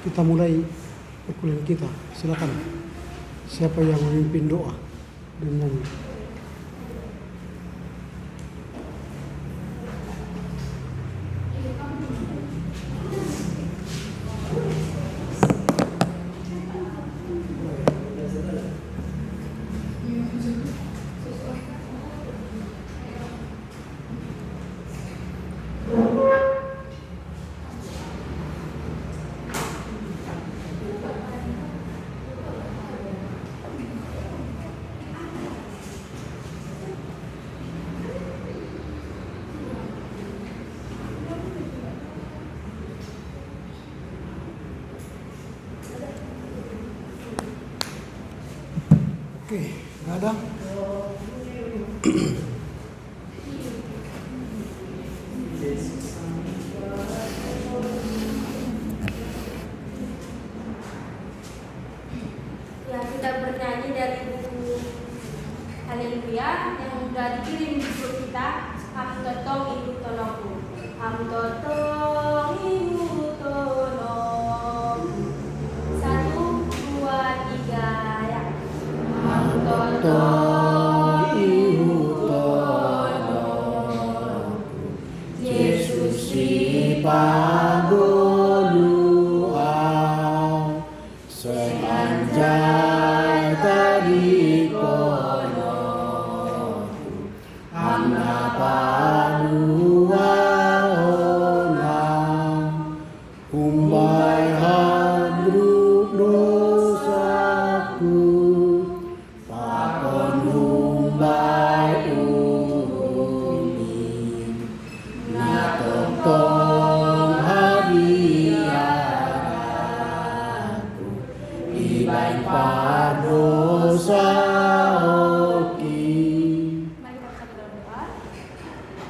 Kita mulai perkuliahan kita. Silakan. Siapa yang memimpin doa dan nyanyi? Oke, nggak ada. Ya, kita bernyanyi dari buku Haleluya yang sudah dikirim di grup kita. Ham totong ibu tolongku, ham totong ibu tolong. 1, 2, 3 ya. Ham totong ibu tolong. Yesus Pagolua sepanjang tadi kono amna padua onang umbai hadruk dosaku pakon umbai umi natong hadiahku ibain padosa oki. Mari kita bersatu dalam doa.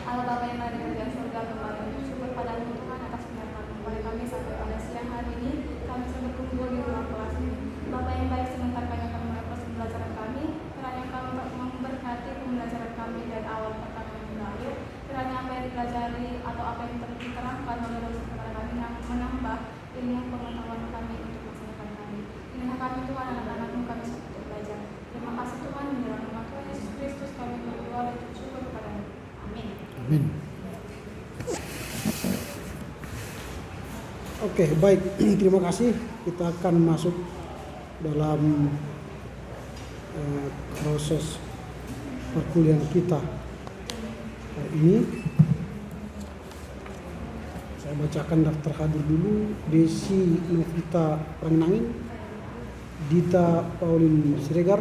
Allah Bapa yang ada di kerajaan surga, kembali bersyukur padamu Tuhan atas penyertaan kepada kami sampai pada siang hari ini. Kami sudah berkumpul di ruang kelas ini. Bapa yang baik, sebentar kami akan mulai proses pembelajaran kami. Kiranya kami memberkati pembelajaran kami dari awal pertama hingga akhir. Kiranya apa yang dipelajari atau apa yang diterangkan oleh dosen kepada kami yang menambah ilmu pengetahuan kami untuk masa depan kami. Inilah kami Tuhan, anak-anakmu kami sudah untuk belajar. Terima kasih Tuhan, di dalam nama Tuhan Yesus Kristus kami berdoa dan bersyukur kepadamu. Amin. Amin. Oke, baik. Terima kasih. Kita akan masuk dalam proses perkuliahan kita hari ini. Saya bacakan daftar hadir dulu. Desi Novita Rangnangin, Dita Paulin Siregar,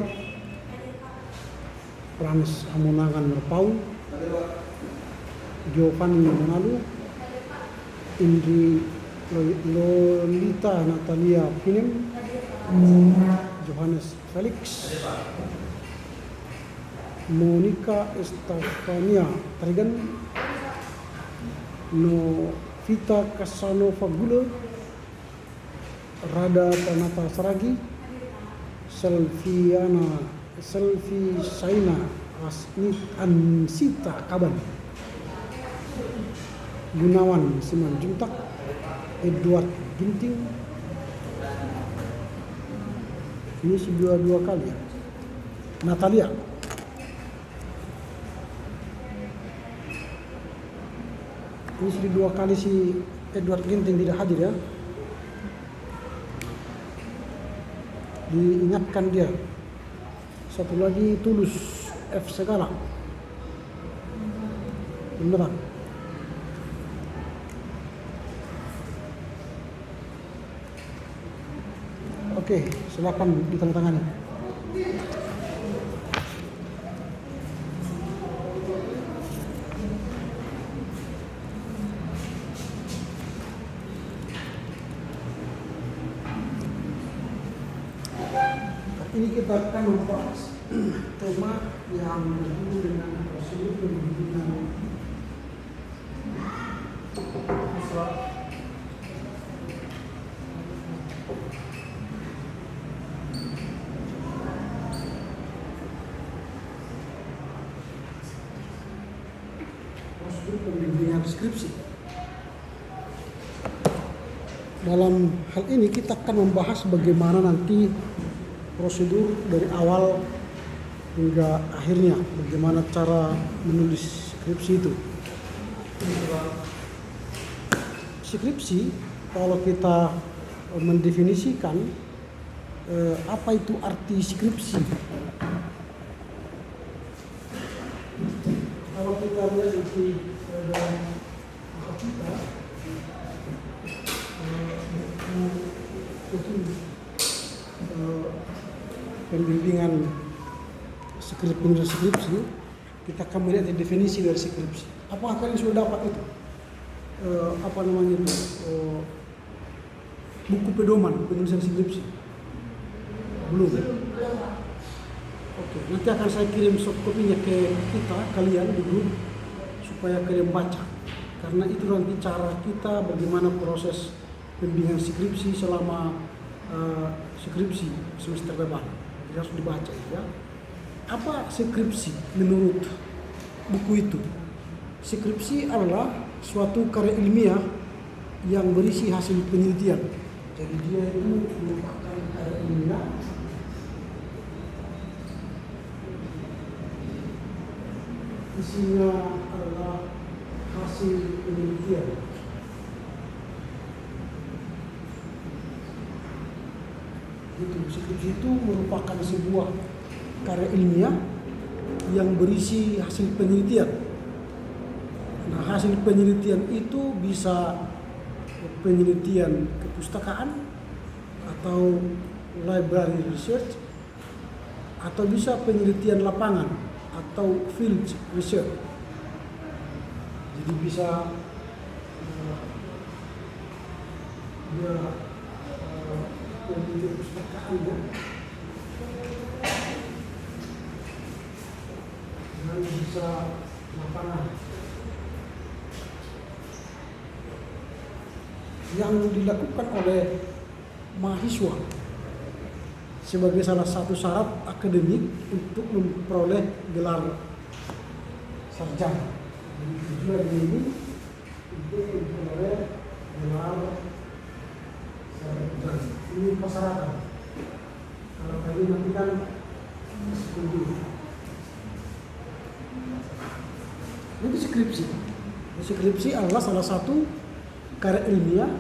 Pranes Amunangan Merpau, Giovanni Monalu, Indri Lolita Natalia Pinem, Johannes Felix, Monica Estefania Tarigan, Novita Casanova Gula, Rada Tanata Saragi, Selvi Saina Ansita Kaban, Gunawan Siman Juntak, Edward Ginting. Ini sudah dua kali ya. Natalia. Ini sudah dua kali si Edward Ginting tidak hadir ya. Diingatkan dia. Satu lagi Tulus F Segala. Beneran. Oke, silakan ditandatangani. Ini kita akan membahas tema yang berhubungan dengan prosedur pembimbingan siswa. Prosedur pembimbingan skripsi. dalam hal ini kita akan membahas bagaimana nanti prosedur dari awal hingga akhirnya, bagaimana cara menulis skripsi itu. Skripsi, kalau kita mendefinisikan apa itu arti skripsi. Kalau kita lihat di dalam buku kita, pembimbingan skripsi, kita akan melihat definisi dari skripsi. Apakah kalian sudah dapat itu? Buku pedoman penulisan skripsi? Belum. Oke, nanti akan saya kirim soft copy-nya ke kalian di grup supaya kalian baca. Karena itu nanti cara kita bagaimana proses pembimbingan skripsi selama skripsi semester depan. Jadi harus dibaca ya. Apa skripsi menurut buku itu? Skripsi adalah suatu karya ilmiah yang berisi hasil penelitian. Jadi dia itu merupakan karya ilmiah isinya adalah hasil penelitian. Skripsi itu merupakan sebuah karya ilmiah yang berisi hasil penelitian. Nah, hasil penelitian itu bisa penelitian kepustakaan atau library research, atau bisa penelitian lapangan atau field research. Jadi bisa dia penelitian kepustakaan ya. Dan bisa lapangan. Yang dilakukan oleh mahasiswa sebagai salah satu syarat akademik untuk memperoleh gelar sarjana. Jadi tujuan ini untuk memperoleh gelar sarjana. Ini persyaratan. Kalau tadi nanti kan setuju. Ini skripsi. Skripsi adalah salah satu karya ilmiah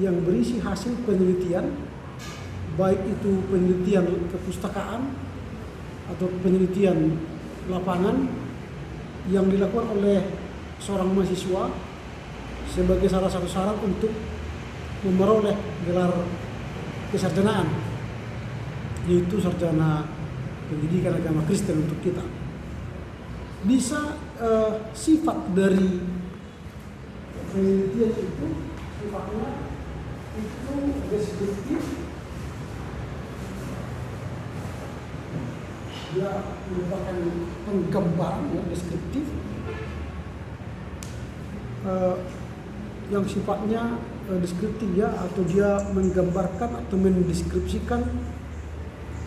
yang berisi hasil penelitian, baik itu penelitian kepustakaan atau penelitian lapangan yang dilakukan oleh seorang mahasiswa sebagai salah satu syarat untuk memperoleh gelar kesarjanaan, yaitu sarjana pendidikan agama Kristen untuk kita. Bisa sifat dari penelitian itu sifatnya itu deskriptif, dia merupakan penggambaran ya, deskriptif yang sifatnya deskriptif ya, atau dia menggambarkan atau mendeskripsikan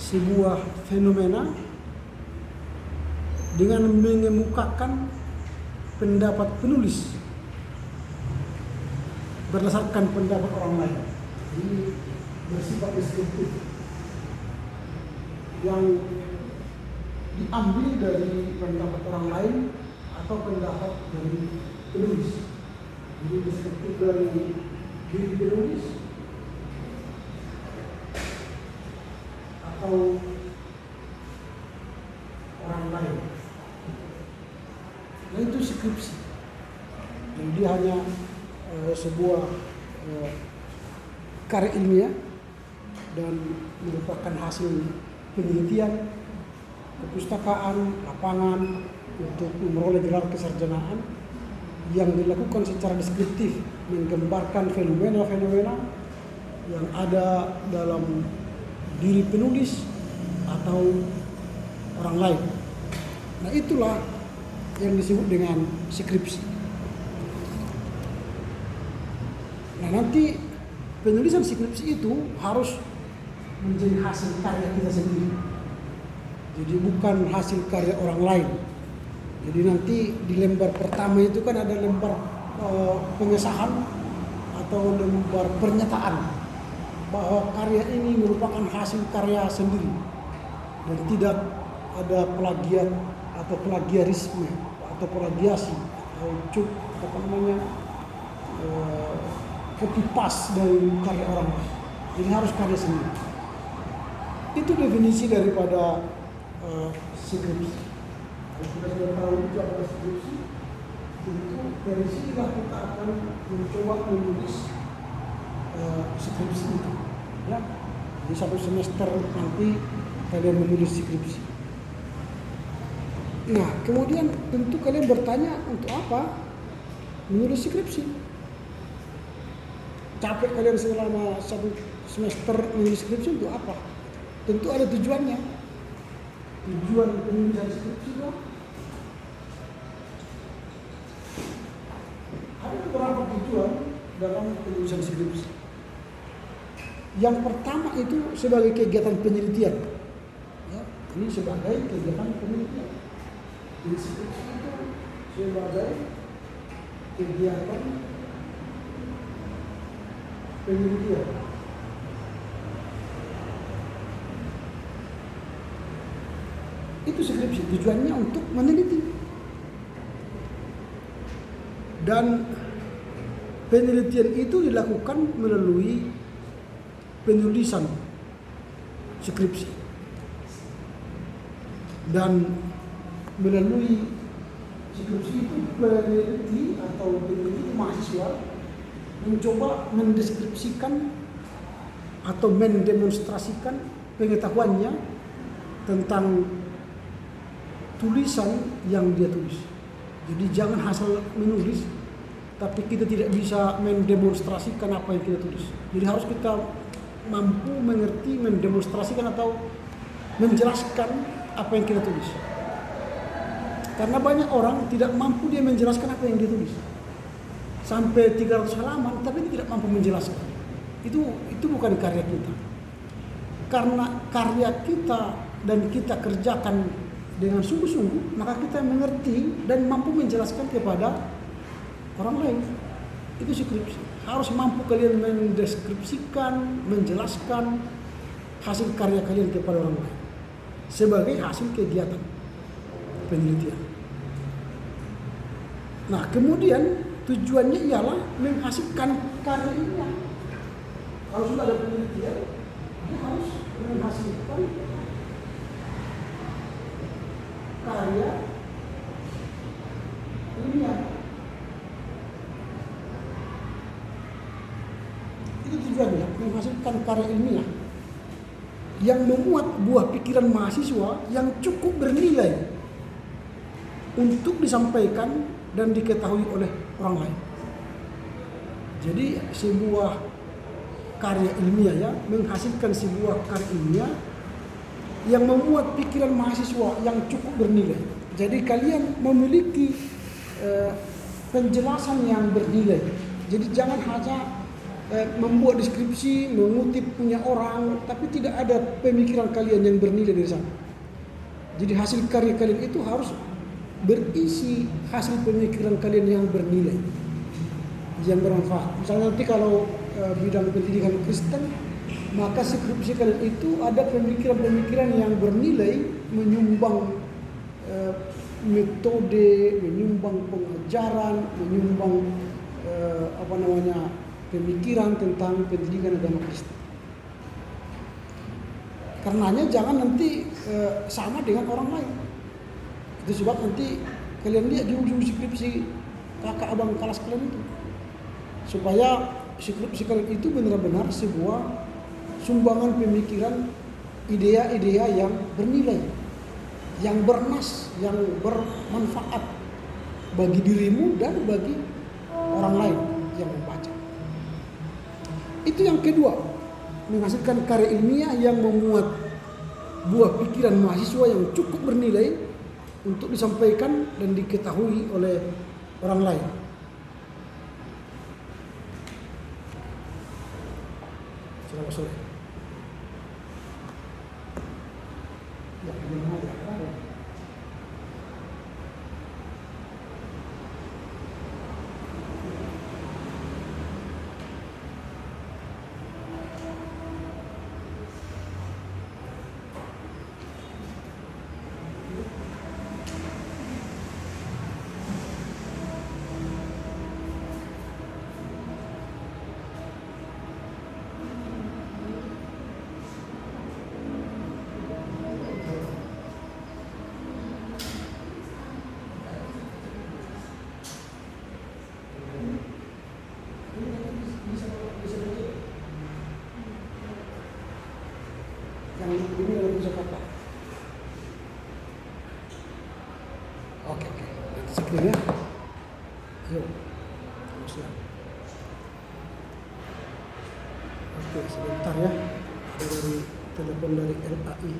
sebuah fenomena dengan mengemukakan pendapat penulis berdasarkan pendapat orang lain. Ini bersifat deskriptif yang diambil dari pendapat orang lain atau pendapat dari penulis. Jadi deskriptif dari diri penulis atau orang lain. Nah, itu skripsi. Dan dia hanya sebuah karya ilmiah dan merupakan hasil penelitian kepustakaan, lapangan untuk memperoleh gelar kesarjanaan yang dilakukan secara deskriptif, menggambarkan fenomena-fenomena yang ada dalam diri penulis atau orang lain. Nah, itulah yang disebut dengan skripsi. Nah, nanti penulisan skripsi itu harus menjadi hasil karya kita sendiri. Jadi bukan hasil karya orang lain. Jadi nanti di lembar pertama itu kan ada lembar pengesahan atau lembar pernyataan bahwa karya ini merupakan hasil karya sendiri dan tidak ada plagiat atau plagiarisme atau plagiasi atau copy paste dari karya orang lain. Jadi harus karya sendiri. Itu definisi daripada skripsi. Kalau kita sudah tahu itu adalah skripsi, tentu dari sinilah kita akan mencoba menulis skripsi itu. Ya, di satu semester nanti kalian menulis skripsi. Nah, kemudian tentu kalian bertanya untuk apa menulis skripsi? Capek kalian selama satu semester menulis skripsi untuk apa? Tentu ada tujuannya. Tujuan penulisan skripsi itu ada beberapa tujuan dalam penulisan skripsi. Yang pertama itu sebagai kegiatan penelitian. Ya, ini sebagai kegiatan penelitian. Jadi skripsi itu sebagai kegiatan penelitian. Itu skripsi, tujuannya untuk meneliti. Dan penelitian itu dilakukan melalui penulisan skripsi. Dan melalui skripsi itu peneliti atau peneliti mahasiswa mencoba mendeskripsikan atau mendemonstrasikan pengetahuannya tentang tulisan yang dia tulis. Jadi jangan asal menulis, tapi kita tidak bisa mendemonstrasikan apa yang kita tulis. Jadi harus kita mampu mengerti, mendemonstrasikan atau menjelaskan apa yang kita tulis. Karena banyak orang tidak mampu dia menjelaskan apa yang dia tulis. Sampai 300 halaman, tapi dia tidak mampu menjelaskan. Itu bukan karya kita. Karena karya kita dan kita kerjakan dengan sungguh-sungguh, maka kita mengerti dan mampu menjelaskan kepada orang lain. Itu skripsi. Harus mampu kalian mendeskripsikan, menjelaskan hasil karya kalian kepada orang lain sebagai hasil kegiatan penelitian. Nah, kemudian tujuannya ialah menghasilkan karya ilmiah. Kalau sudah ada penelitian, dia harus menghasilkan karya ilmiah. Itu tujuannya, menghasilkan karya ilmiah yang memuat buah pikiran mahasiswa yang cukup bernilai untuk disampaikan dan diketahui oleh orang lain. Jadi sebuah karya ilmiah ya, menghasilkan sebuah karya ilmiah yang memuat pikiran mahasiswa yang cukup bernilai. Jadi kalian memiliki penjelasan yang bernilai. Jadi jangan hanya membuat deskripsi, mengutip punya orang, tapi tidak ada pemikiran kalian yang bernilai dari sana. Jadi hasil karya kalian itu harus berisi hasil pemikiran kalian yang bernilai, yang bermanfaat. Misalnya nanti kalau bidang pendidikan Kristen, maka skripsi kalian itu ada pemikiran-pemikiran yang bernilai, menyumbang metode, menyumbang pengajaran, menyumbang pemikiran tentang pendidikan agama Kristen. Karenanya jangan nanti sama dengan orang lain. Itu sebab nanti kalian lihat di ujung skripsi kakak abang kelas kalian itu, supaya skripsi kalian itu benar-benar sebuah sumbangan pemikiran, idea-idea yang bernilai, yang bernas, yang bermanfaat bagi dirimu dan bagi orang lain yang membaca. Itu yang kedua, menghasilkan karya ilmiah yang memuat buah pikiran mahasiswa yang cukup bernilai untuk disampaikan dan diketahui oleh orang lain. Selamat sore. Ya, gimana ya? ini dalam kosakata. Oke. Sekian ya. Ayo. Siap. Oke, sebentar ya. Ada dari telepon dari LAI.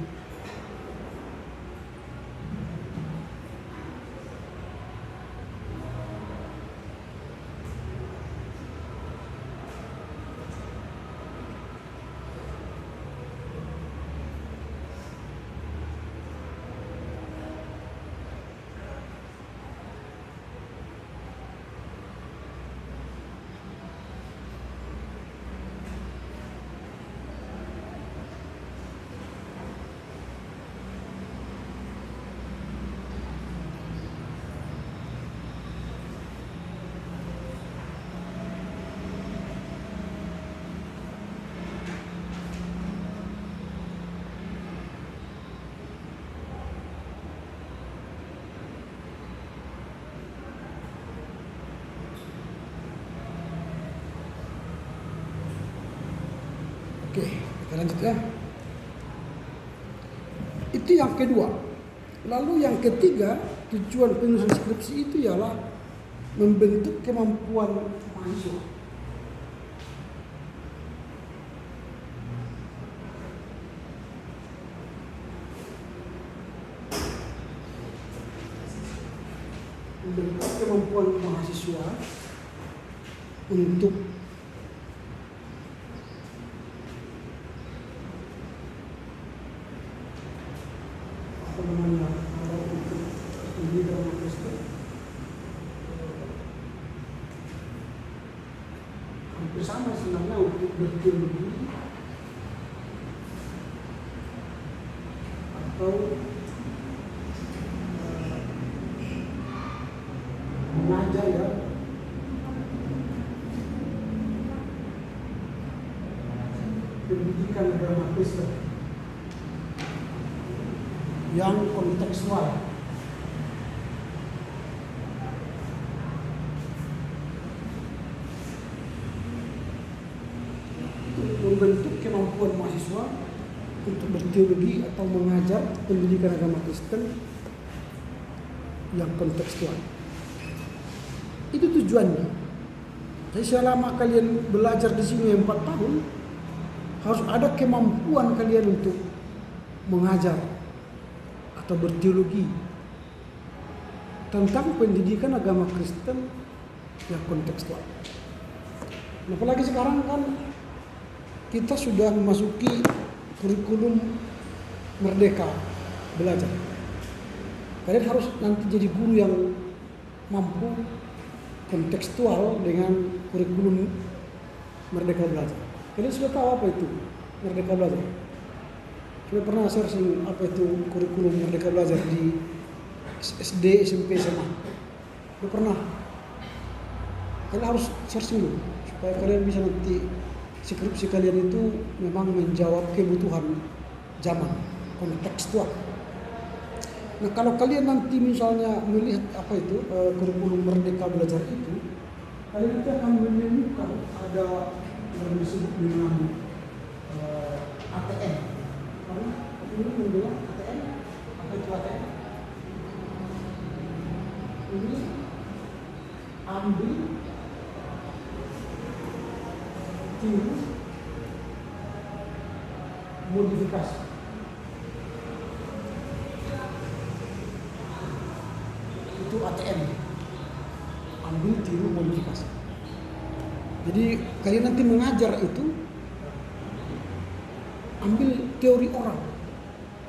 Oke, kita lanjut ya. Itu yang kedua. Lalu yang ketiga, tujuan penulisan skripsi itu ialah membentuk kemampuan mahasiswa. Membentuk kemampuan mahasiswa untuk hampir sama sebenarnya untuk berteologi atau mengajar ya, pendidikan agama Kristen yang kontekstual. Membentuk kemampuan mahasiswa untuk berteologi atau mengajar pendidikan agama Kristen yang kontekstual. Itu tujuannya. Jadi selama kalian belajar di sini 4 tahun, harus ada kemampuan kalian untuk mengajar atau berteologi tentang pendidikan agama Kristen yang kontekstual. Apalagi sekarang kan kita sudah memasuki kurikulum merdeka belajar. Kalian harus nanti jadi guru yang mampu kontekstual dengan kurikulum merdeka belajar. Kalian sudah tahu apa itu merdeka belajar? Sudah pernah searching apa itu kurikulum merdeka belajar di SD, SMP, SMA? Sudah pernah? Kalian harus searching dulu supaya kalian bisa nanti skripsi kalian itu memang menjawab kebutuhan zaman, kontekstual. Nah, kalau kalian nanti misalnya melihat apa itu kurikulum merdeka belajar itu, kalian itu akan menemukan ada yang disebut dengan ATM. Karena ini mengenal ATM, apa itu ATM? Ini ambil, tiru, modifikasi. Itu ATM. Ambil, tiru, modifikasi. Jadi kalian nanti mengajar itu ambil teori orang,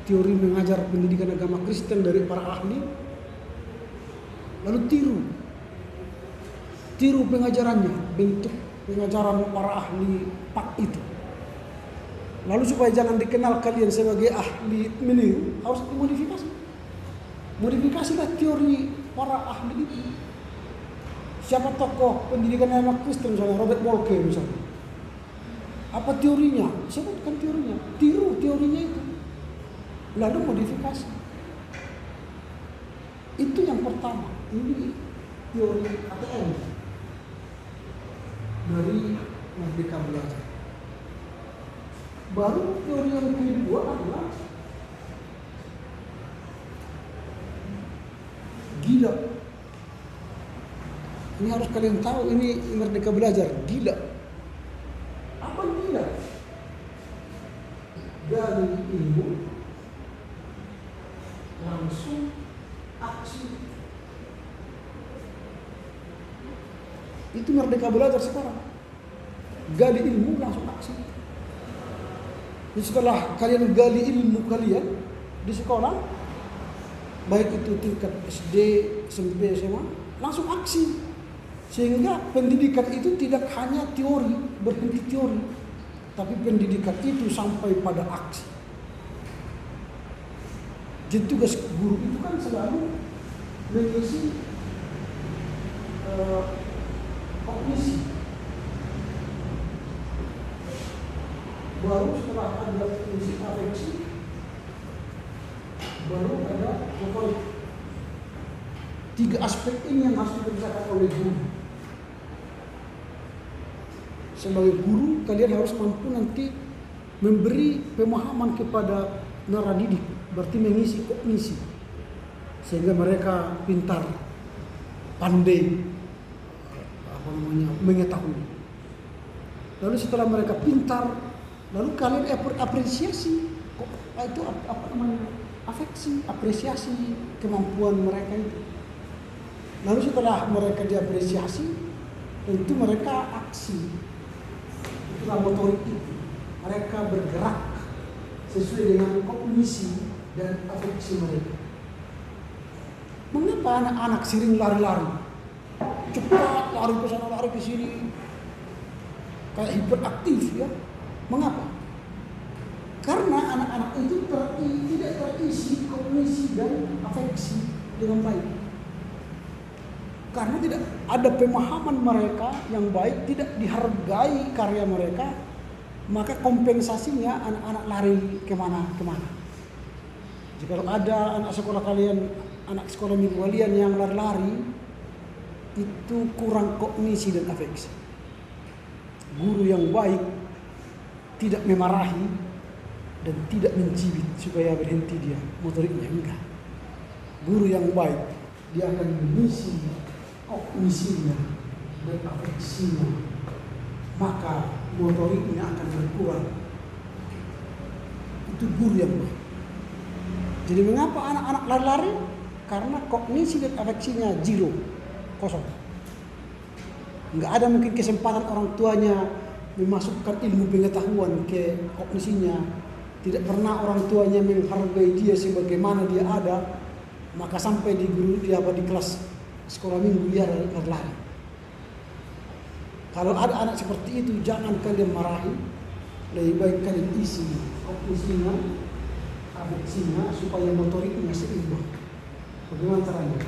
teori mengajar pendidikan agama Kristen dari para ahli, lalu tiru pengajarannya, bentuk pengajaran para ahli pak itu. Lalu supaya jangan dikenal kalian sebagai ahli meniru, harus dimodifikasi. Modifikasilah teori para ahli itu. Siapa tokoh pendidikan agama Kristen misalnya, Robert Walke misalnya. Apa teorinya? Sebutkan teorinya. Tiru teorinya itu. Lalu modifikasi. Itu yang pertama. Ini teori ATM dari merdeka belajar. Baru teori yang kedua adalah gila. Ini harus kalian tahu, ini Merdeka Belajar, gila. Apa gila? Gali ilmu, langsung aksi. Itu Merdeka Belajar sekarang. Gali ilmu, langsung aksi. Jadi setelah kalian gali ilmu kalian di sekolah, baik itu tingkat SD, SMP, SMA, langsung aksi. Sehingga pendidikan itu tidak hanya teori, berhenti teori, tapi pendidikan itu sampai pada aksi. Jadi tugas guru itu kan selalu mengisi kognisi. Baru setelah ada fungsi afeksi, baru ada motorik. 3 aspek ini yang harus dikerjakan oleh guru. Sebagai guru, kalian harus mampu nanti memberi pemahaman kepada naradidik, berarti mengisi kognisi, sehingga mereka pintar, pandai, mengetahui. Lalu setelah mereka pintar, lalu kalian apresiasi, itu afeksi, apresiasi kemampuan mereka itu. Lalu setelah mereka diapresiasi, tentu mereka aksi. Itulah motorik itu. Mereka bergerak sesuai dengan kognisi dan afeksi mereka. Mengapa anak-anak sering lari-lari? Cepat lari ke sana, lari ke sini. Kayak hiperaktif ya. Mengapa? Karena anak-anak itu tidak terisi kognisi dan afeksi dengan baik. Karena tidak ada pemahaman mereka yang baik, tidak dihargai karya mereka, maka kompensasinya anak-anak lari kemana-kemana. Jika ada anak sekolah kalian, anak sekolah minggu kalian yang lari-lari, itu kurang kognisi dan afeksi. Guru yang baik tidak memarahi dan tidak mencibit supaya berhenti dia motoriknya, enggak. Guru yang baik dia akan mengisi kognisinya dan afeksinya, maka motoriknya akan berkurang. Itu guru yang baik. Jadi mengapa anak-anak lari-lari? Karena kognisi dan afeksinya zero, kosong. Enggak ada mungkin kesempatan orang tuanya memasukkan ilmu pengetahuan ke kognisinya. Tidak pernah orang tuanya menghargai dia sebagaimana dia ada, maka sampai di guru dia di kelas sekolah minggu dia lari-lari. Kalau ada anak seperti itu, jangan kalian marahi, lebih baik kalian isi kognisinya, afeksinya supaya motoriknya seimbang. Bagaimana caranya?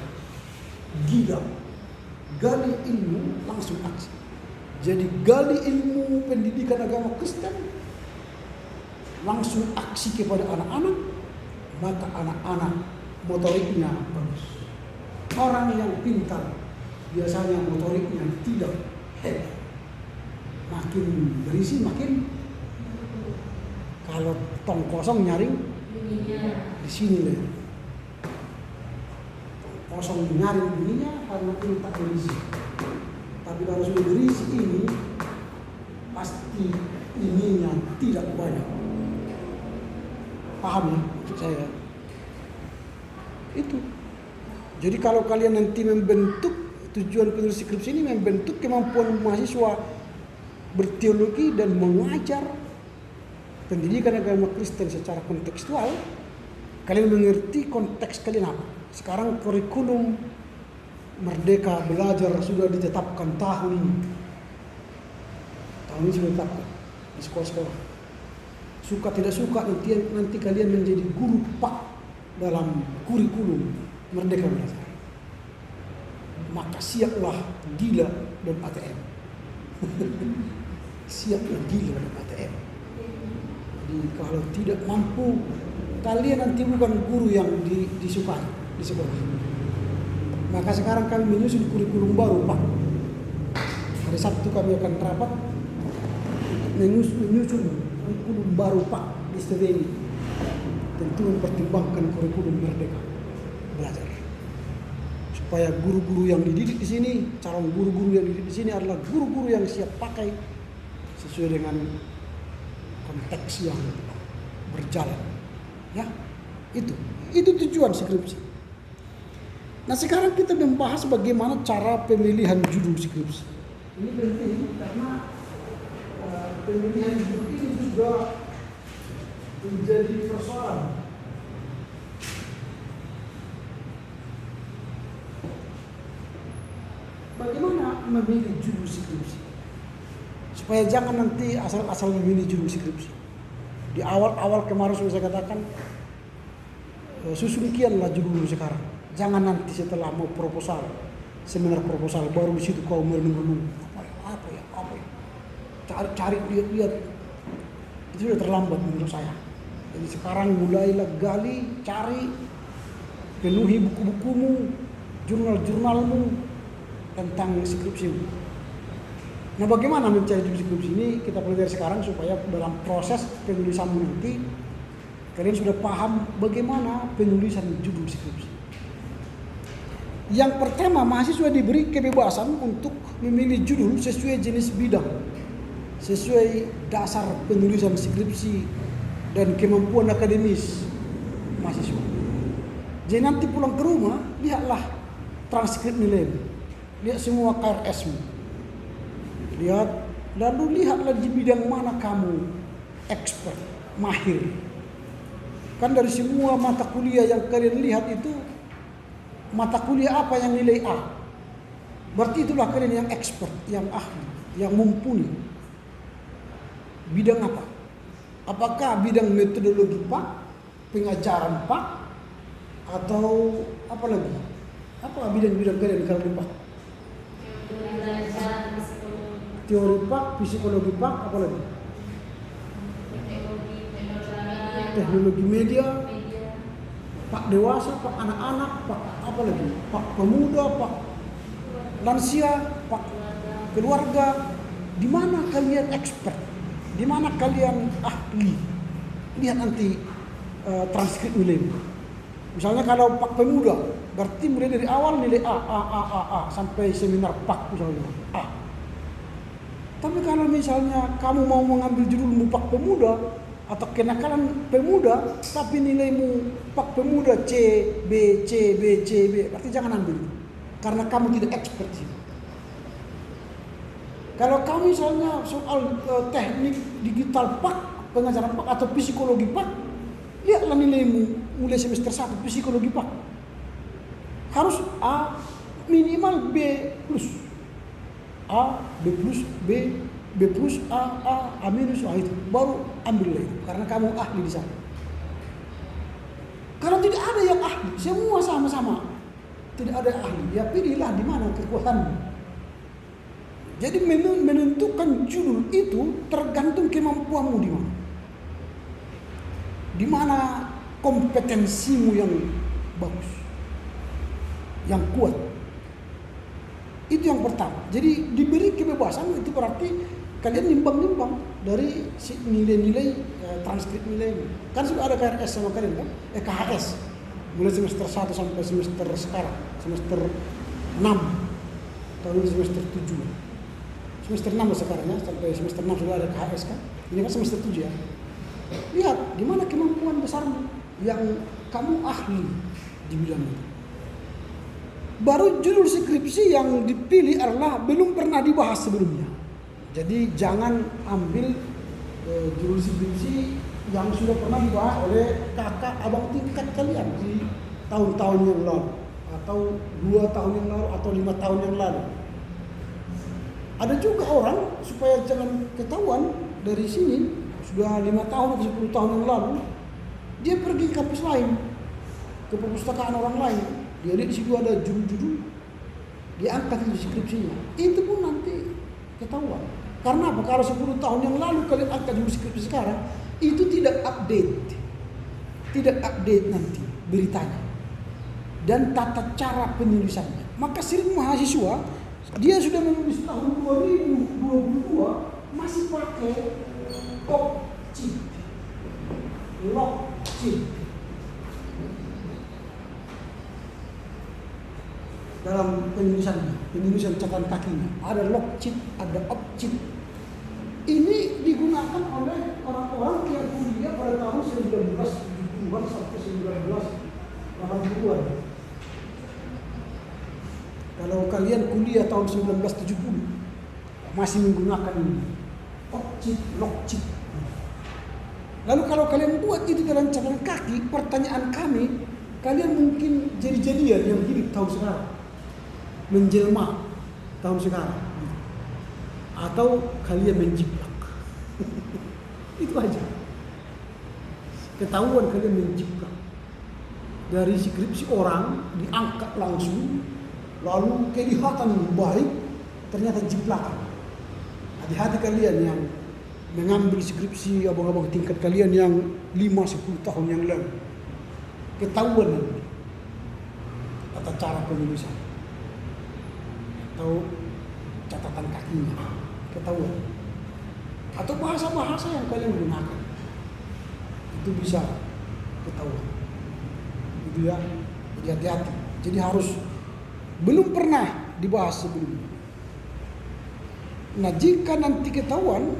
Gila, gali ilmu langsung aksi. Jadi gali ilmu pendidikan agama Kristen, langsung aksi kepada anak-anak, maka anak-anak motoriknya bagus. Orang yang pintar biasanya motoriknya tidak hebat. Makin berisi makin, kalau tong kosong nyaring di sini lah. Kosong nyaring bunyinya karena ini tak berisi. Tapi kalau sudah berisi ini, pasti ininya tidak banyak. Paham ya maksud saya? Itu. Jadi kalau kalian nanti membentuk, tujuan penulis skripsi ini membentuk kemampuan mahasiswa berteologi dan mengajar pendidikan agama Kristen secara kontekstual, kalian mengerti konteks kalian apa. Sekarang kurikulum Merdeka Belajar sudah ditetapkan tahun ini. Tahun ini sudah ditetapkan di sekolah-sekolah. Suka tidak suka nanti kalian menjadi guru pak dalam kurikulum Merdeka Belajar. Maka siaplah gila dan ATM. Siaplah gila dan ATM. Jadi kalau tidak mampu, kalian nanti bukan guru yang disukai di sekolah. Maka sekarang kami menyusun kurikulum baru, Pak. Hari Sabtu kami akan rapat untuk menyusun kurikulum baru Pak di STBI, tentu mempertimbangkan kurikulum Merdeka Belajar. Supaya guru-guru yang dididik di sini, calon guru-guru yang dididik di sini adalah guru-guru yang siap pakai sesuai dengan konteks yang berjalan. Ya, itu tujuan skripsi. Nah, sekarang kita membahas bagaimana cara pemilihan judul skripsi. Ini penting karena pemilihan judul ini juga menjadi persoalan. Bagaimana memilih judul skripsi? Supaya jangan nanti asal-asal memilih judul skripsi. Di awal-awal kemarin sudah saya katakan, susunkianlah judul sekarang. Jangan nanti setelah mau proposal, seminar proposal, baru di situ kau merenung-renung. Apa ya? Cari lihat-lihat. Itu sudah terlambat menurut saya. Jadi sekarang mulailah gali, cari, penuhi buku-bukumu, jurnal-jurnalmu tentang skripsimu. Nah, bagaimana mencari judul skripsi ini kita pelajari sekarang supaya dalam proses penulisanmu nanti kalian sudah paham bagaimana penulisan judul skripsi. Yang pertama, mahasiswa diberi kebebasan untuk memilih judul sesuai jenis bidang, sesuai dasar penulisan skripsi dan kemampuan akademis mahasiswa. Jadi nanti pulang ke rumah, lihatlah transkrip nilaimu, lihat semua KRS-mu. Lihat, lalu lihatlah di bidang mana kamu expert, mahir. Kan dari semua mata kuliah yang kalian lihat itu, mata kuliah apa yang nilai A? Berarti itulah kalian yang expert, yang ahli, yang mumpuni. Bidang apa? Apakah bidang metodologi Pak, pengajaran Pak, atau apa lagi? Apa bidang-bidang kalian kalau di Pak? Teori Pak, psikologi Pak, apa lagi? Teknologi media, Pak dewasa, Pak anak-anak, Pak apa lagi? Pak pemuda, Pak lansia, Pak keluarga. Di mana kalian expert? Di mana kalian ahli? Lihat nanti transkrip nilai. Misalnya kalau Pak pemuda, berarti mulai dari awal nilai A sampai seminar Pak misalnya A. Tapi kalau misalnya kamu mau mengambil judulmu Pak Pemuda atau kenakalan pemuda, tapi nilaimu Pak Pemuda C, B, berarti jangan ambil. Karena kamu tidak expert sih. Kalau kamu misalnya soal teknik digital Pak, pengajaran Pak atau psikologi Pak, lihatlah nilaimu mulai semester 1 psikologi Pak. Harus A minimal B plus. A, B plus, B plus, A minus, itu baru ambil lagi karena kamu ahli di sana. Kalau tidak ada yang ahli, semua sama-sama, tidak ada ahli, ya pilihlah di mana kekuatanmu. Jadi menentukan judul itu tergantung kemampuanmu di mana. Di mana kompetensimu yang bagus, yang kuat. Itu yang pertama. Jadi diberi kebebasan itu berarti kalian nimbang-nimbang dari nilai-nilai transkrip nilai. Kan sudah ada KRS sama kalian kan? KHS. Mulai semester 1 sampai semester sekarang, semester 6. Tahun ini semester 7. Semester 6 sekarang ya, sampai semester 6 sudah ada KHS kan? Ini kan semester 7 ya. Lihat di mana kemampuan besarmu yang kamu ahli di bidang itu. Baru judul skripsi yang dipilih adalah belum pernah dibahas sebelumnya. Jadi jangan ambil judul skripsi yang sudah pernah dibahas oleh kakak abang tingkat kalian di tahun-tahun yang lalu, atau 2 tahun yang lalu, atau 5 tahun yang lalu. Ada juga orang supaya jangan ketahuan dari sini sudah 5 tahun atau 10 tahun yang lalu, dia pergi ke kampus lain, ke perpustakaan orang lain. Dia lihat di situ ada judul-judul, dia angkat di skripsinya. Itu pun nanti ketahuan. Karena apa? Kalau 10 tahun yang lalu kalian angkat judul skripsi sekarang, itu tidak update. Tidak update nanti beritanya. Dan tata cara penulisannya. Maka sering mahasiswa, dia sudah menulis tahun 2022, masih pakai objek, logik. Dalam penulisan catatan kakinya ada logik, ada objek. Ini digunakan oleh orang-orang yang kuliah pada tahun 1970-an sampai 1980-an. Kalau kalian kuliah tahun 1970 masih menggunakan ini objek, logik. Lalu kalau kalian buat itu dalam catatan kaki, pertanyaan kami, kalian mungkin jadi-jadian yang hidup tahun sekarang, menjelma tahun sekarang, atau kalian menjiplak. Itu aja. Ketahuan kalian menjiplak. Dari skripsi orang diangkat langsung, lalu kelihatan baik, ternyata jiplakan. Hati-hati kalian yang mengambil skripsi abang-abang tingkat kalian yang 5-10 tahun yang lalu. Ketahuan nanti tata cara penulisan atau catatan kakinya, ketahuan. Atau bahasa-bahasa yang kalian gunakan, itu bisa ketahuan. Gitu ya, jadi hati-hati. Jadi harus belum pernah dibahas sebelumnya. Nah, jika nanti ketahuan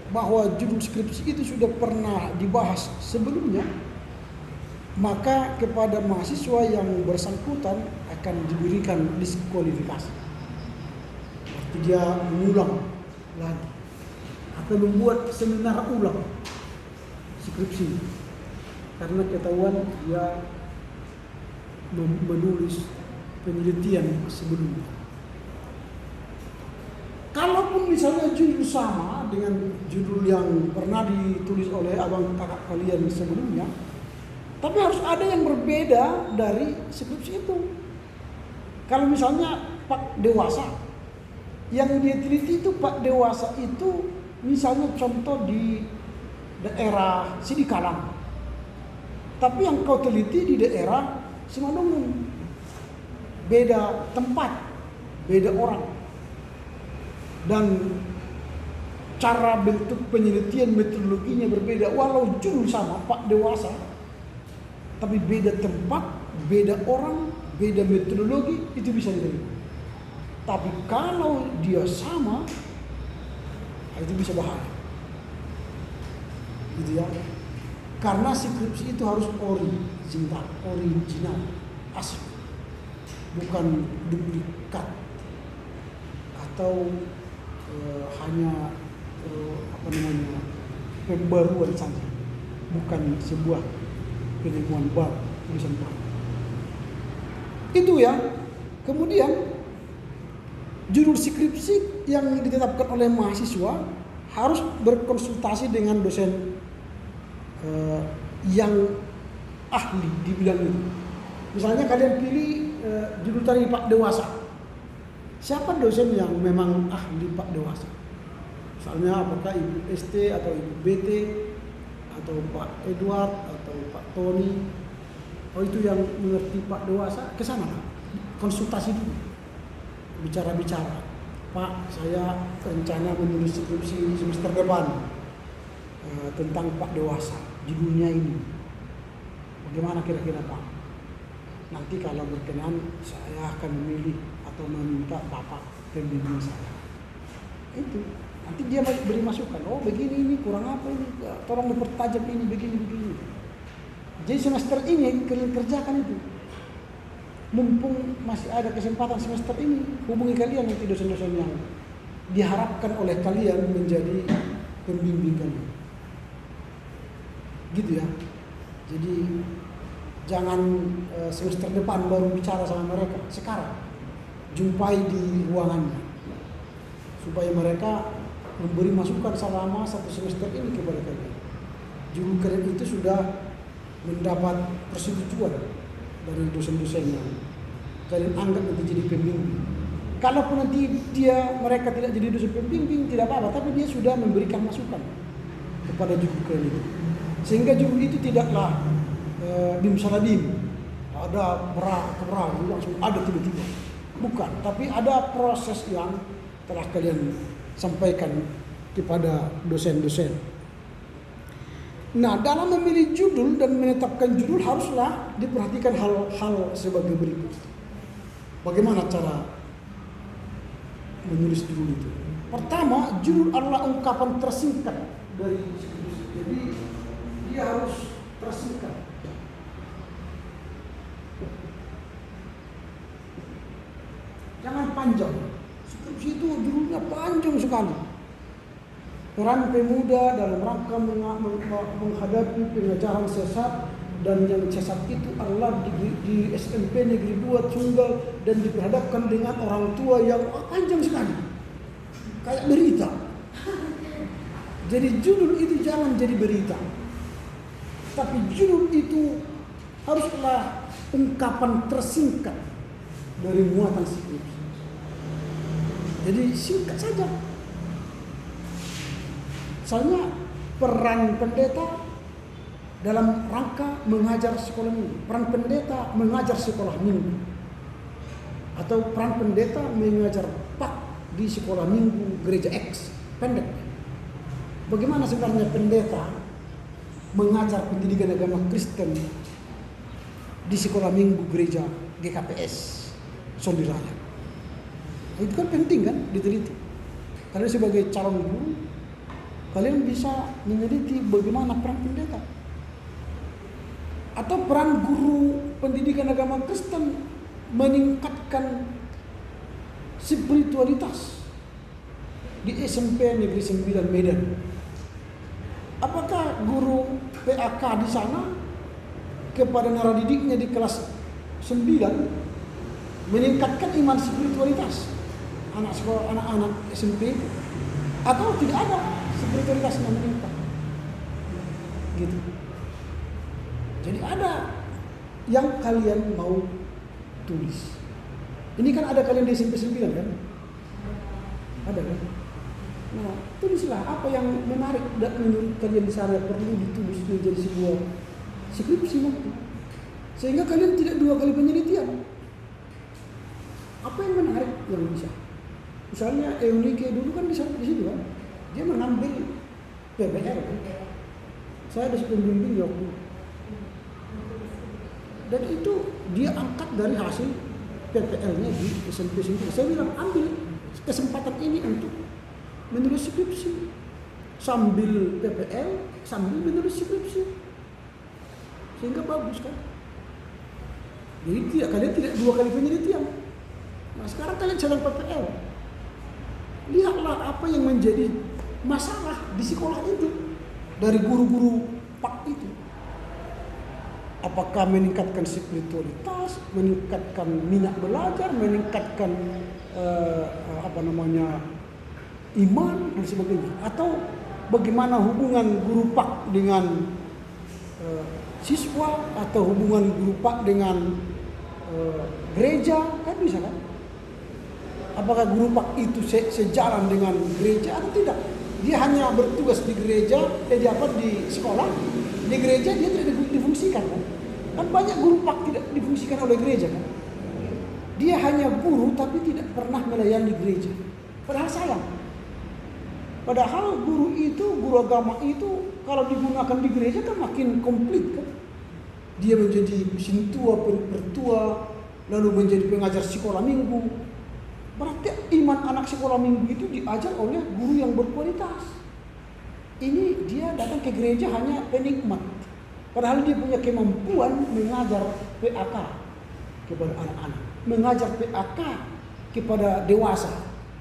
bahwa judul skripsi itu sudah pernah dibahas sebelumnya, maka kepada mahasiswa yang bersangkutan akan diberikan diskualifikasi. Berarti dia mengulang lagi atau membuat seminar ulang skripsi karena ketahuan dia menulis penelitian sebelumnya. Kalaupun misalnya judul sama dengan judul yang pernah ditulis oleh abang kakak kalian sebelumnya, tapi harus ada yang berbeda dari skripsi itu. Kalau misalnya Pak Dewasa, yang dia teliti itu Pak Dewasa itu misalnya contoh di daerah Sidikalang, tapi yang kau teliti di daerah Simalungun, beda tempat, beda orang. Dan cara bentuk penelitian metodologinya berbeda, walau judul sama Pak Dewasa, tapi beda tempat, beda orang, beda metodologi, itu bisa diterima. Tapi kalau dia sama, itu bisa bahaya. Gitu ya. Karena skripsi itu harus original, asli, bukan duplikat atau hanya pembaruan saja, bukan sebuah penemuan baru, tulisan baru. Itu ya. Kemudian judul skripsi yang ditetapkan oleh mahasiswa harus berkonsultasi dengan dosen yang ahli di bidang itu. Misalnya kalian pilih judul tadi Pak Dewasa. Siapa dosen yang memang ahli Pak Dewasa? Misalnya apakah Ibu ST atau Ibu BT atau Pak Edward atau Pak Tony? Oh, itu yang mengerti Pak Dewasa, ke sana konsultasi dulu. Bicara-bicara. Pak, saya rencana menulis skripsi semester depan tentang Pak Dewasa. Judulnya ini. Bagaimana kira-kira Pak? Nanti kalau berkenan saya akan memilih atau meminta Bapak pembimbing saya. Itu. Nanti dia beri masukan. Oh, begini ini kurang apa ini? Tolong dipertajam ini begini. Jadi semester ini kalian kerjakan itu. Mumpung masih ada kesempatan semester ini, hubungi kalian nanti dosen-dosen yang diharapkan oleh kalian menjadi pembimbing kalian. Gitu ya. Jadi jangan semester depan baru bicara sama mereka. Sekarang jumpai di ruangannya supaya mereka memberi masukan selama 1 semester ini kepada kalian. Judul kalian itu sudah mendapat persetujuan dari dosen-dosen yang kalian anggap nanti jadi pembimbing. Kalaupun nanti mereka tidak jadi dosen pembimbing tidak apa-apa, tapi dia sudah memberikan masukan kepada judul kalian itu. Sehingga judul itu tidaklah bim saladim, ada perang langsung ada tiba-tiba. Bukan, tapi ada proses yang telah kalian sampaikan kepada dosen-dosen. Nah, dalam memilih judul dan menetapkan judul haruslah diperhatikan hal-hal sebagai berikut. Bagaimana cara menulis judul itu? Pertama, judul adalah ungkapan tersingkat dari skripsi. Jadi dia harus tersingkat. Jangan panjang. Skripsi itu judulnya panjang sekali. Peran pemuda dalam rangka menghadapi pengajaran sesat, dan yang sesat itu adalah di SMP Negeri 2 Tunggal dan diperhadapkan dengan orang tua yang panjang sekali. Kayak berita. Jadi judul itu jangan jadi berita. Tapi judul itu haruslah ungkapan tersingkat dari muatan skripsi. Jadi singkat saja. Misalnya peran pendeta dalam rangka mengajar sekolah minggu, peran pendeta mengajar sekolah minggu, atau peran pendeta mengajar pak di sekolah minggu gereja X, pendek. Bagaimana sebenarnya pendeta mengajar pendidikan agama Kristen di sekolah minggu gereja GKPS Sondiraya? Itu kan penting kan diteliti. Kalian sebagai calon guru, kalian bisa meneliti bagaimana peran pendeta atau peran guru pendidikan agama Kristen meningkatkan spiritualitas di SMP Negeri 9 Medan. Apakah guru PAK di sana kepada naradidiknya di kelas 9 meningkatkan iman spiritualitas anak sekolah, anak-anak SMP itu, atau tidak ada spiritualitas yang meningkat? Gitu. Jadi ada yang kalian mau tulis. Ini kan ada kalian di SMP 9 kan? Ada kan? Nah, tulislah apa yang menarik dan menurut kalian di sana perlu ditulis menjadi sebuah skripsi nanti. Sehingga kalian tidak 2 kali penelitian. Apa yang menarik yang bisa? Misalnya Eunike dulu kan di situ kan? Dia mengambil PBR kan? Saya ada pembimbing waktu. Dan itu dia angkat dari hasil PPL-nya di SMP 9. Saya bilang ambil kesempatan ini untuk menulis skripsi sambil PPL, sambil menulis skripsi, sehingga bagus kan. Jadi kalian tidak 2 kali penelitian. Nah sekarang kalian sedang PPL, lihatlah apa yang menjadi masalah di sekolah itu dari guru-guru pak itu. Apakah meningkatkan spiritualitas, meningkatkan minat belajar, meningkatkan iman dan sebagainya, atau bagaimana hubungan guru pak dengan siswa, atau hubungan guru pak dengan gereja, kan bisa kan? Apakah guru pak itu sejalan dengan gereja atau tidak? Dia hanya bertugas di gereja, di sekolah, di gereja dia tidak difungsikan kan? Kan banyak guru pak tidak difungsikan oleh gereja kan? Dia hanya guru tapi tidak pernah melayani gereja. Padahal sayang. Padahal guru agama itu kalau digunakan di gereja kan makin komplit kan? Dia menjadi sintua, pertua, lalu menjadi pengajar sekolah minggu. Berarti iman anak sekolah minggu itu diajar oleh guru yang berkualitas. Ini dia datang ke gereja hanya penikmat. Padahal dia punya kemampuan mengajar PAK kepada anak-anak, mengajar PAK kepada dewasa,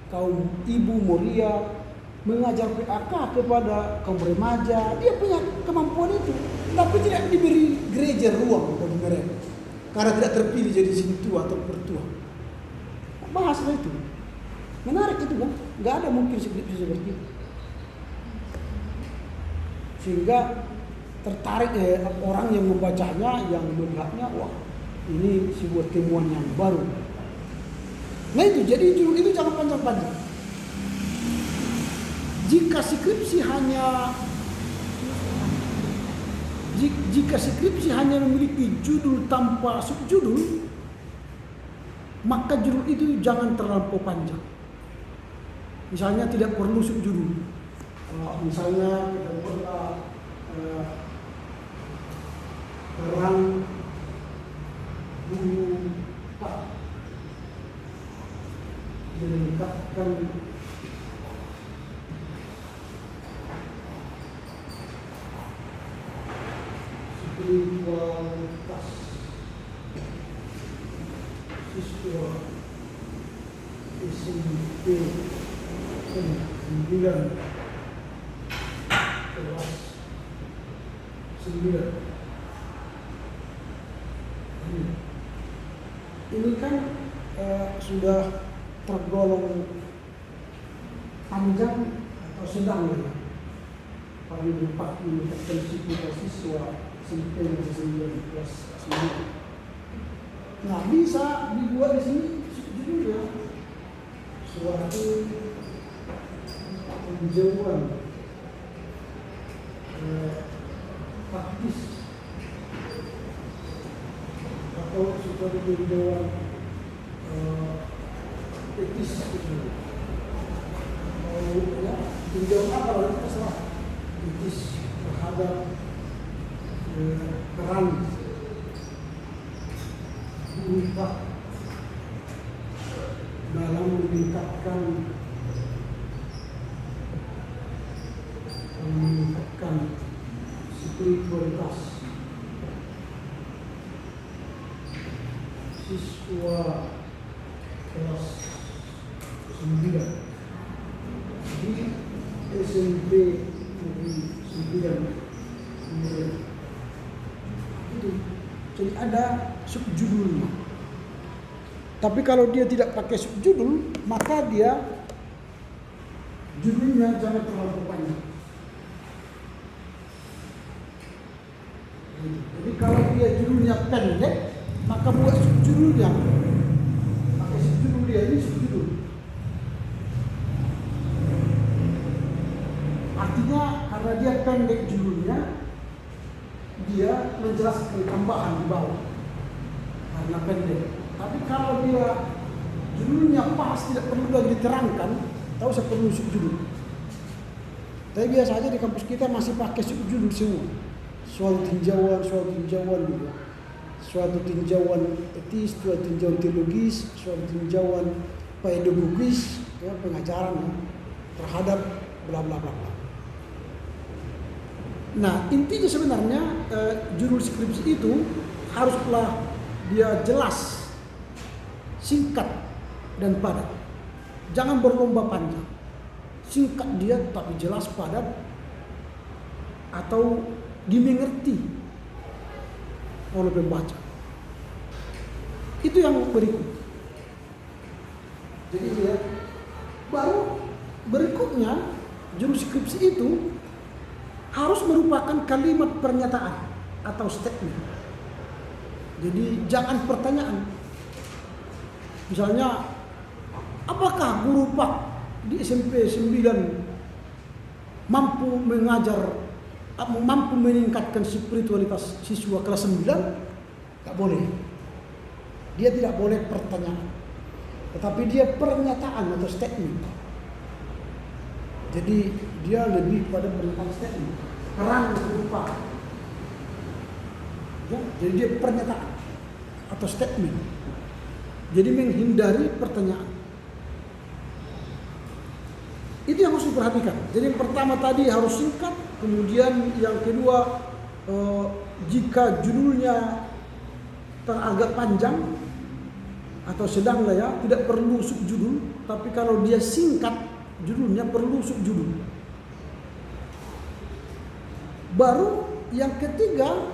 kaum ibu Moria, mengajar PAK kepada kaum remaja. Dia punya kemampuan itu, tapi tidak diberi gereja ruang bagi mereka karena tidak terpilih jadi sintua atau pertua. Bahaslah itu menarik itu kan, nggak ada mungkin skripsi seperti itu, sehingga tertarik orang yang membacanya, yang melihatnya, wah ini sebuah temuan yang baru. Nah itu, jadi judul itu jangan panjang-panjang. Jika skripsi hanya memiliki judul tanpa subjudul, maka judul itu jangan terlampau panjang. Misalnya tidak perlu subjudul. Misalnya kita buatlah terang bumbu tak meningkatkan spiritualitas siswa SMP 9 kelas 9. Ini kan sudah tergolong panjang atau sedang ya. Paling 4 meningkatkan spiritualitas siswa SMP 9 kelas 9. Nah, bisa dibuat di sini judulnya suatu tinjauan praktis atau suatu tinjauan etis gitu. Ya, tinjauan apa lah terserah, etis terhadap peran guru dalam meningkatkan spiritualitas siswa kelas 9 di SMP Negeri 9 itu. Jadi ada subjudulnya. Tapi kalau dia tidak pakai subjudul, maka dia judulnya jangan terlalu panjang. Jadi kalau dia judulnya pendek, maka buat subjudulnya. Pakai subjudul dia, ini subjudul. Artinya karena dia pendek judulnya, dia menjelaskan tambahan di bawah karena pendek. Tapi kalau dia judulnya pas, tidak perlu lagi diterangkan, tahu saya perlu subjudul. Tapi biasa aja di kampus kita masih pakai subjudul semua. Suatu tinjauan juga. Suatu tinjauan etis, suatu tinjauan teologis, suatu tinjauan pedagogis, ya, pengajaran ya, terhadap bla bla bla bla. Nah, intinya sebenarnya judul skripsi itu haruslah dia jelas, singkat dan padat. Jangan berlomba panjang. Singkat dia tapi jelas, padat, atau dimengerti oleh pembaca. Itu yang berikut. Jadi ya, baru berikutnya judul skripsi itu harus merupakan kalimat pernyataan atau statement. Jadi jangan pertanyaan. Misalnya, apakah guru Pak di SMP 9 mampu meningkatkan spiritualitas siswa kelas 9? Gak boleh. Dia tidak boleh pertanyaan, tetapi dia pernyataan atau statement. Jadi dia lebih pada pernyataan statement. Peran guru Pak. Ya, jadi dia pernyataan atau statement. Jadi menghindari pertanyaan. Itu yang harus diperhatikan. Jadi yang pertama tadi harus singkat, kemudian yang kedua jika judulnya agak panjang atau sedang lah ya, tidak perlu subjudul, tapi kalau dia singkat judulnya perlu subjudul. Baru yang ketiga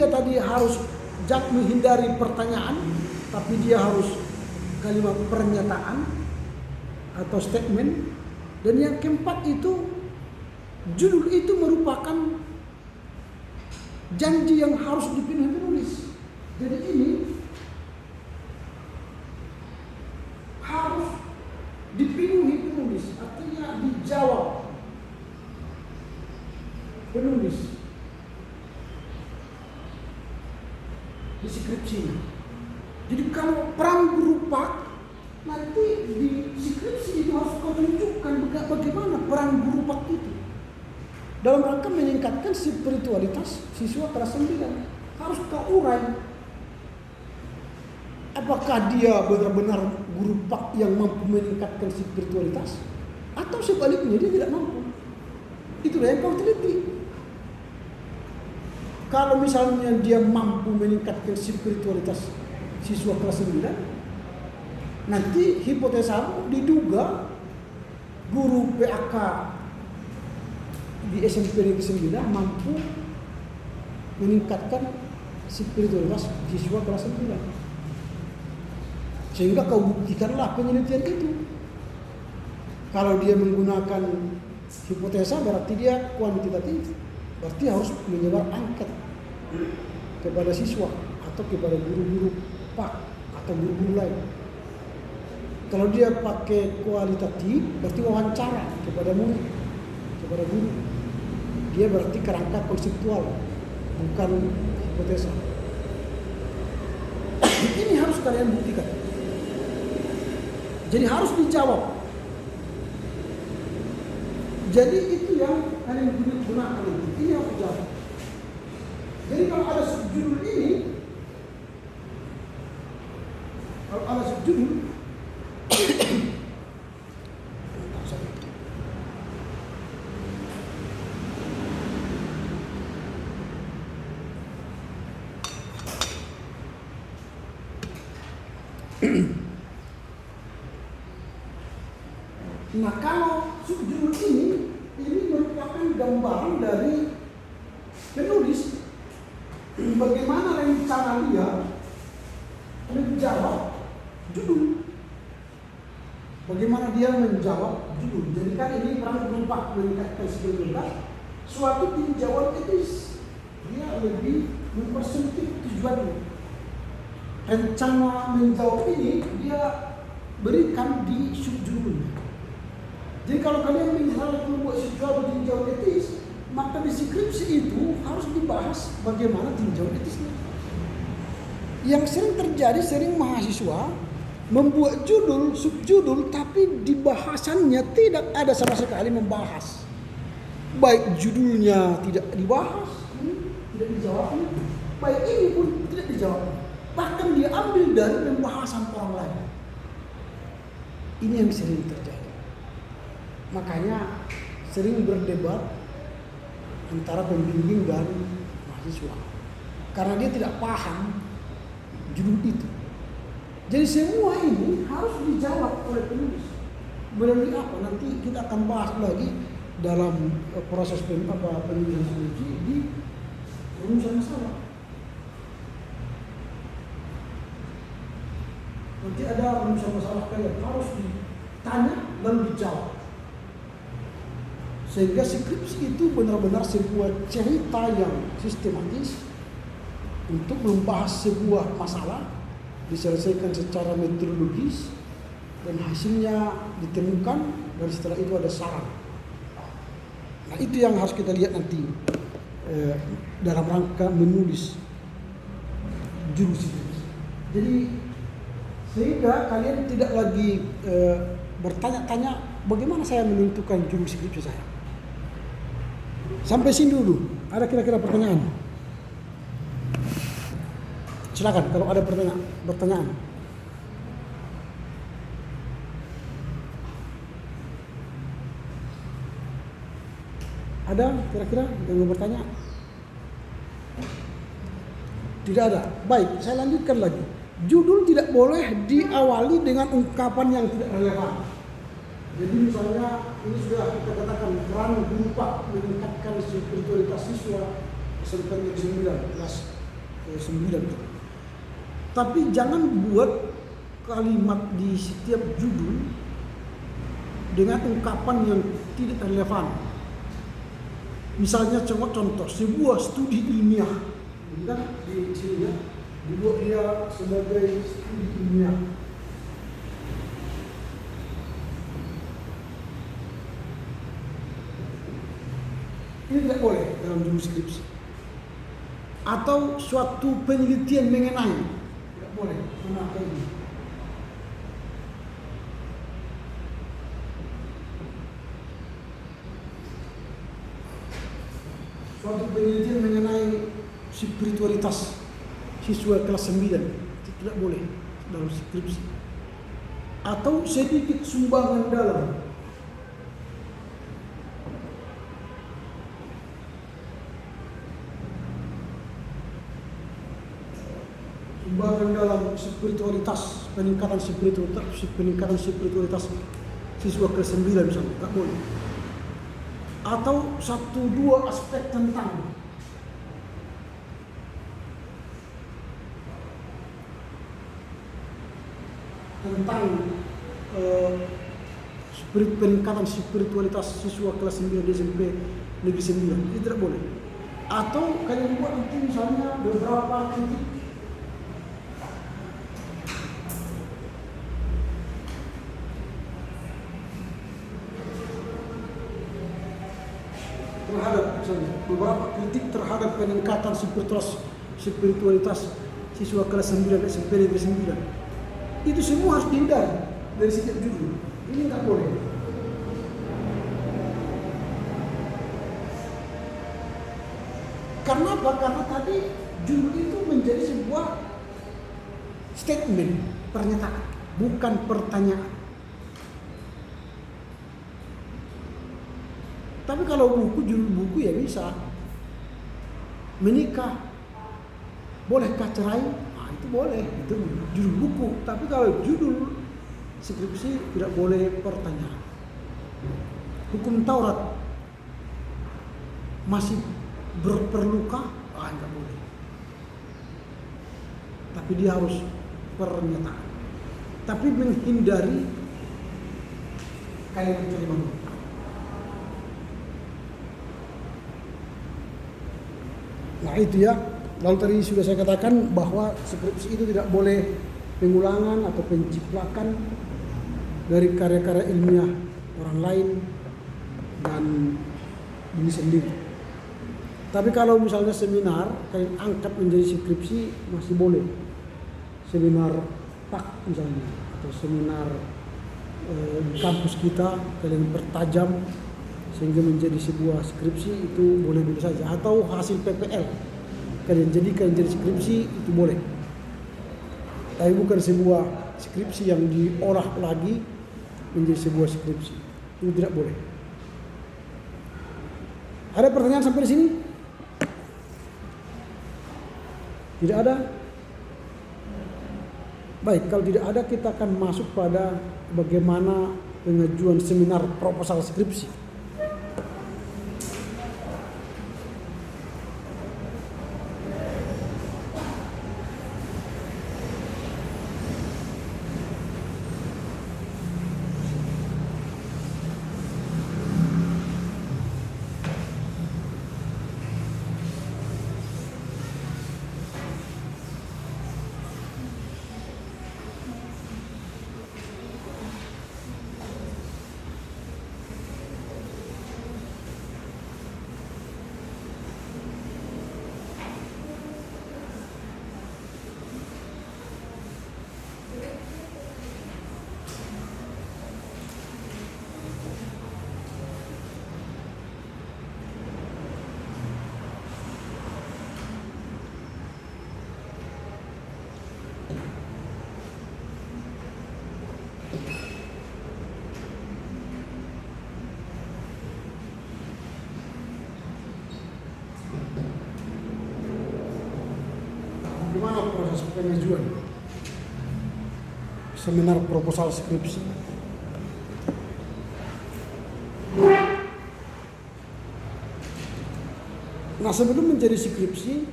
tadi harus jangan menghindari pertanyaan, tapi dia harus kalimat pernyataan atau statement. Dan yang keempat itu, judul itu merupakan janji yang harus dipenuhi penulis. Jadi ini harus dipenuhi penulis, artinya dijawab penulis di skripsinya. Jadi kalau peran guru Pak nanti di skripsi itu harus kau tunjukkan bagaimana peran guru pak itu dalam rangka meningkatkan spiritualitas siswa kelas 9. Harus kau urai. Apakah dia benar-benar guru pak yang mampu meningkatkan spiritualitas, atau sebaliknya dia tidak mampu? Itulah yang kau teliti. Kalau misalnya dia mampu meningkatkan spiritualitas siswa kelas 9, nanti hipotesamu diduga guru PAK di SMP Negeri 9 mampu meningkatkan spiritualitas siswa kelas 9. Sehingga kau buktikanlah penelitian itu. Kalau dia menggunakan hipotesa berarti dia kuantitatif, berarti harus menyebar angket kepada siswa atau kepada guru-guru pak atau guru-guru lain. Kalau dia pakai kualitatif, berarti wawancara kepada murid, kepada guru. Dia berarti kerangka konseptual, bukan hipotesa. Ini harus kalian buktikan. Jadi harus dijawab. Jadi itu yang kalian gunakan. Ini harus dijawab. Jadi kalau ada subjudul ini, kalau ada subjudul, nah kalau subjudul ini merupakan gambaran dari penulis bagaimana rencana dia menjawab judul. Bagaimana dia menjawab judul. Jadi kan ini peran berubah meningkatkan spiritualitas. Suatu tinjauan etis. Dia lebih mempersempit tujuannya. Rencana menjawab ini dia berikan di subjudulnya. Jadi kalau kalian misalnya membuat sesuatu tinjauan etis, maka di skripsi itu harus dibahas bagaimana tinjauan etisnya. Yang sering terjadi, sering mahasiswa membuat judul, subjudul, tapi di bahasannya tidak ada sama sekali membahas. Baik judulnya tidak dibahas, tidak dijawabnya, baik ini pun tidak dijawab. Bahkan dia ambil dari pembahasan orang lain. Ini yang sering terjadi. Makanya sering berdebat antara pembimbing dan mahasiswa. Karena dia tidak paham judul itu. Jadi semua ini harus dijawab oleh penulis. Melalui apa? Nanti kita akan bahas lagi dalam proses penulisan skripsi di rumusan masalah. Nanti ada rumusan masalah kalian harus ditanya dan dijawab. Sehingga skripsi itu benar-benar sebuah cerita yang sistematis untuk membahas sebuah masalah, diselesaikan secara metodologis, dan hasilnya ditemukan, dan setelah itu ada saran. Nah itu yang harus kita lihat nanti dalam rangka menulis judul skripsi. Jadi sehingga kalian tidak lagi bertanya-tanya bagaimana saya menentukan judul skripsi saya. Sampai sini dulu. Ada kira-kira pertanyaan? Silakan kalau ada pertanyaan. Ada kira-kira yang mau bertanya? Tidak ada. Baik, saya lanjutkan lagi. Judul tidak boleh diawali dengan ungkapan yang tidak relevan. Jadi misalnya ini sudah kita katakan peran guru pak meningkatkan spiritualitas siswa SMP 9 kelas 9. Tapi jangan buat kalimat di setiap judul dengan ungkapan yang tidak relevan. Misalnya contoh sebuah studi ilmiah, ini kan di sini ya, dibuat dia sebagai studi ilmiah. Ini tidak boleh dalam judul skripsi. Atau suatu penelitian mengenai, tidak boleh memakai ini. suatu penelitian mengenai spiritualitas siswa kelas 9 itu tidak boleh dalam skripsi. Atau sedikit sumbangan dalam. Sumbangan dalam spiritualitas, peningkatan spiritualitas siswa kelas 9 misalnya, tak boleh. Atau 1-2 aspek tentang peningkatan spiritualitas siswa kelas 9 di SMP Negeri 9, itu tidak boleh. Atau kalian buat nanti misalnya beberapa kritik terhadap misalnya beberapa kritik terhadap peningkatan spiritualitas siswa kelas 9 SMP Negeri 9. Itu semua harus dihindari dari setiap judul. Ini nggak boleh. Karena apa? Karena tadi judul itu menjadi sebuah statement, pernyataan, bukan pertanyaan. Tapi kalau judul buku ya bisa. Menikah, bolehkah cerai? Itu boleh, itu judul buku. Tapi kalau judul skripsi tidak boleh pertanyaan. Hukum Taurat masih perlukah? Enggak boleh. Tapi dia harus pernyataan. Tapi menghindari kalimat terima. Nah itu ya. Lalu tadi sudah saya katakan bahwa skripsi itu tidak boleh pengulangan atau penciplakan dari karya-karya ilmiah orang lain dan diri sendiri. Tapi kalau misalnya seminar kalian angkat menjadi skripsi masih boleh. Seminar PAK misalnya atau seminar di kampus kita kalian pertajam sehingga menjadi sebuah skripsi itu boleh-boleh saja. Atau hasil PPL kalian jadikan jadi skripsi itu boleh. Tapi bukan sebuah skripsi yang diolah lagi menjadi sebuah skripsi. Itu tidak boleh. Ada pertanyaan sampai di sini? Tidak ada? Baik, kalau tidak ada kita akan masuk pada bagaimana pengajuan seminar proposal skripsi. Bagaimana proses pengajuan seminar proposal skripsi? Nah, sebelum menjadi skripsi,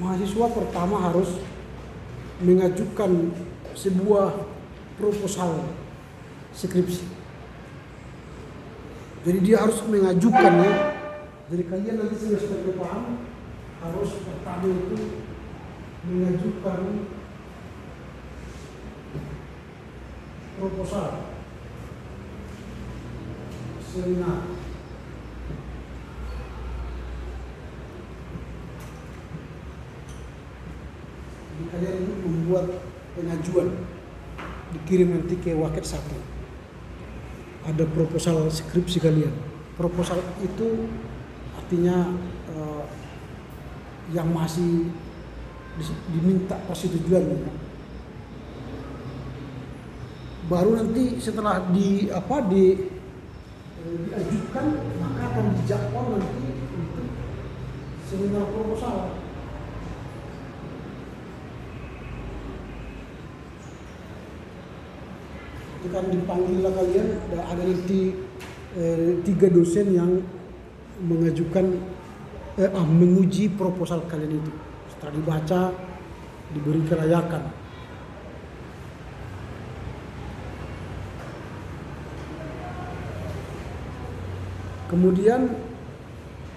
mahasiswa pertama harus mengajukan sebuah proposal skripsi. Jadi dia harus mengajukannya. Jadi kalian nanti semester depan harus pertama itu mengajukan proposal seminar. Jadi kalian membuat pengajuan, dikirim nanti ke Waket 1. Ada proposal skripsi kalian. Proposal itu artinya yang masih diminta persetujuannya. Baru nanti setelah diajukan, maka akan dijadwal nanti untuk seminar proposal. Itu kan dipanggil lah kalian, ada nanti 3 dosen yang menguji proposal kalian itu. Setelah dibaca, diberi kelayakan. Kemudian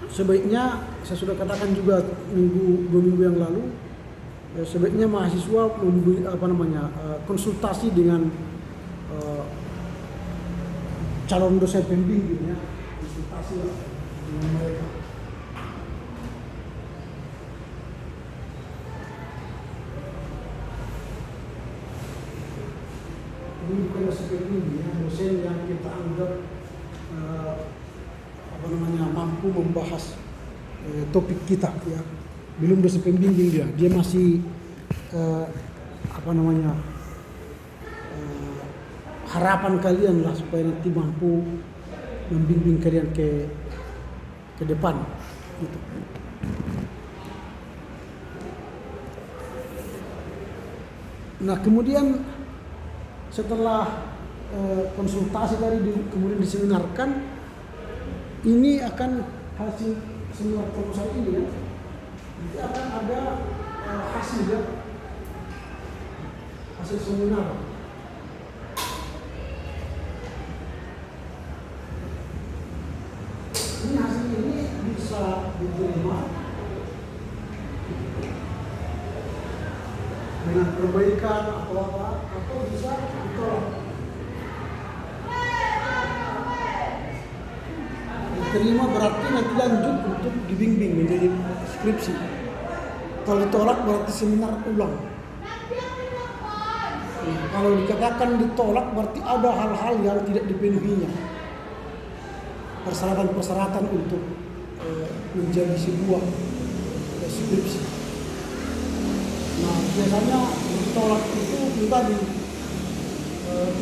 sebaiknya, saya sudah katakan juga 2 minggu yang lalu, sebaiknya mahasiswa konsultasi dengan calon dosen pembimbingnya, konsultasi dengan mereka. Ini bukan dosen pembimbing, dosen yang kita anggap mampu membahas topik kita, ya. Belum dosen pembimbing dia masih harapan kalian lah supaya nanti mampu membimbing kalian ke depan gitu. Nah, kemudian setelah konsultasi tadi kemudian diseminarkan, ini akan hasil seminar proposal ini, ya. Nanti akan ada hasil seminar. Ini hasil ini bisa diterima dengan perbaikan atau bisa ditolak. Diterima berarti nanti lanjut untuk dibimbing menjadi skripsi. Kalau ditolak berarti seminar ulang. Nah, kalau dikatakan ditolak berarti ada hal-hal yang tidak dipenuhinya, persyaratan-persyaratan untuk menjadi sebuah skripsi. Nah, biasanya ditolak itu tadi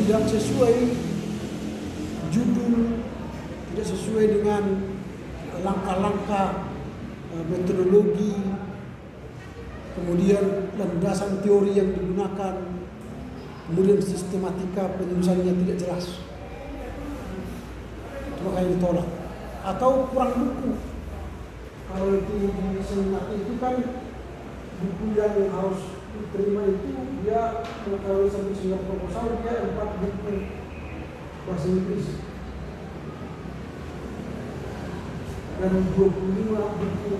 tidak sesuai judul, tidak sesuai dengan langkah-langkah metodologi, kemudian landasan teori yang digunakan, kemudian sistematika penyusunannya tidak jelas. Itu makanya ditolak. Atau kurang buku. Kalau itu di seminar itu kan buku yang harus diterima itu dia, kalau sampai seminar proposal dia 4 buku bahasa Inggris dan 25 buku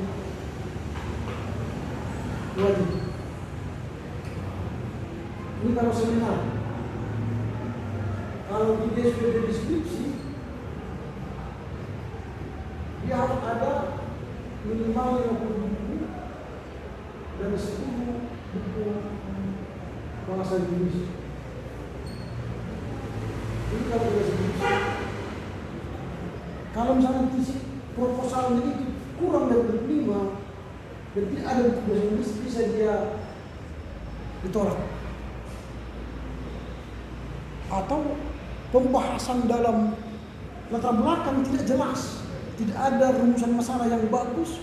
wajib. Ini kalau seminar. Kalau dia sudah deskripsi, dia harus ada minimal 50 buku dan 10 buku bahasa Inggris. Ini kalau sudah deskripsi. Kalau misalnya proposalnya itu kurang dari 5 dan tidak ada buku bahasa Inggris, bisa dia ditolak. Atau pembahasan dalam latar belakang tidak jelas, tidak ada rumusan masalah yang bagus,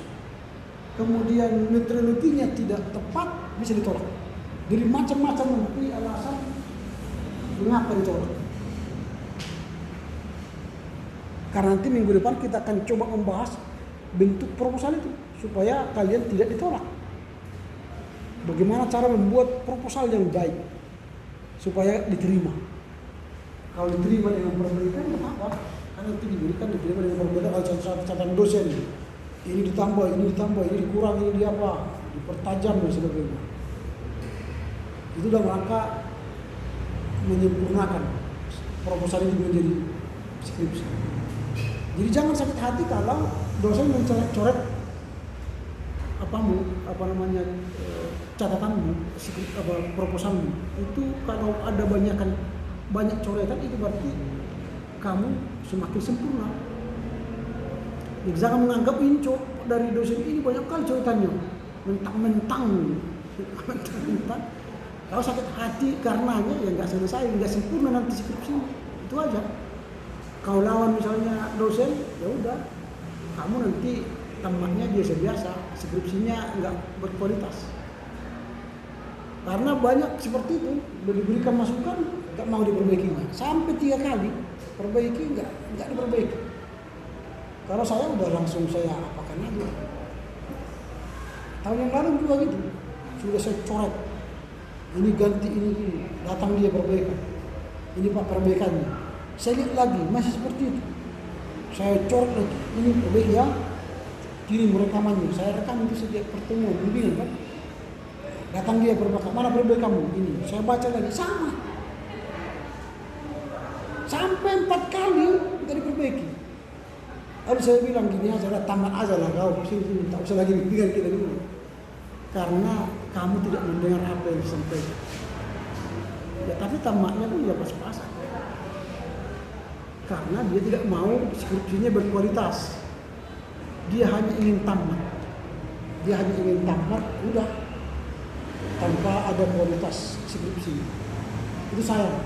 kemudian metodologinya tidak tepat, bisa ditolak. Jadi macam-macam nanti alasan mengapa ditolak. Karena nanti minggu depan kita akan coba membahas bentuk proposal itu supaya kalian tidak ditolak. Bagaimana cara membuat proposal yang baik supaya diterima. Kalau diterima dengan perbaikan, tidak apa. Karena nanti diterima dengan perbaikan, kalau catatan dosen ini ditambah, ini dikurang, ini dipertajam dan sebagainya. Itu dalam rangka menyempurnakan proposal ini menjadi skripsi. Jadi jangan sakit hati kalau dosen mencoret catatanmu, proposalmu. Itu kalau ada banyak coretan, itu berarti kamu semakin sempurna. Jadi jangan menganggap ini dari dosen ini banyak kali ceritanya mentang-mentang. Kalau sakit hati karenanya ya nggak selesai, nggak sempurna nanti skripsi itu aja. Kau lawan misalnya dosen, ya udah, kamu nanti tamatnya biasa-biasa, skripsinya nggak berkualitas. Karena banyak seperti itu, diberikan masukan nggak mau diperbaikinya, sampai 3 kali perbaiki nggak diperbaiki. Kalau saya udah langsung saya apakan aja. Tahun yang lalu juga gitu, sudah saya coret. Ini ganti ini, datang dia perbaikan. Ini Pak perbaikannya. Saya lihat lagi masih seperti itu. Saya coret lagi. Ini perbaiki ya. Kirim rekamannya. Saya rekam itu setiap pertemuan, bimbingan kan. Datang dia perbaikan. Mana perbaikanmu? Ini. Saya baca lagi sama. Sampai 4 kali kita diperbaiki. Lalu saya bilang gini aja lah, tamat aja lah kau. Sini tak usah lagi bimbingan kita dulu. Karena kamu tidak mendengar apa yang disampaikan. Ya tapi tamatnya pun ya pas-pasan. Karena dia tidak mau skripsinya berkualitas. Dia hanya ingin tamat. Dia hanya ingin tamat, udah. Tanpa ada kualitas skripsi. Itu sayang.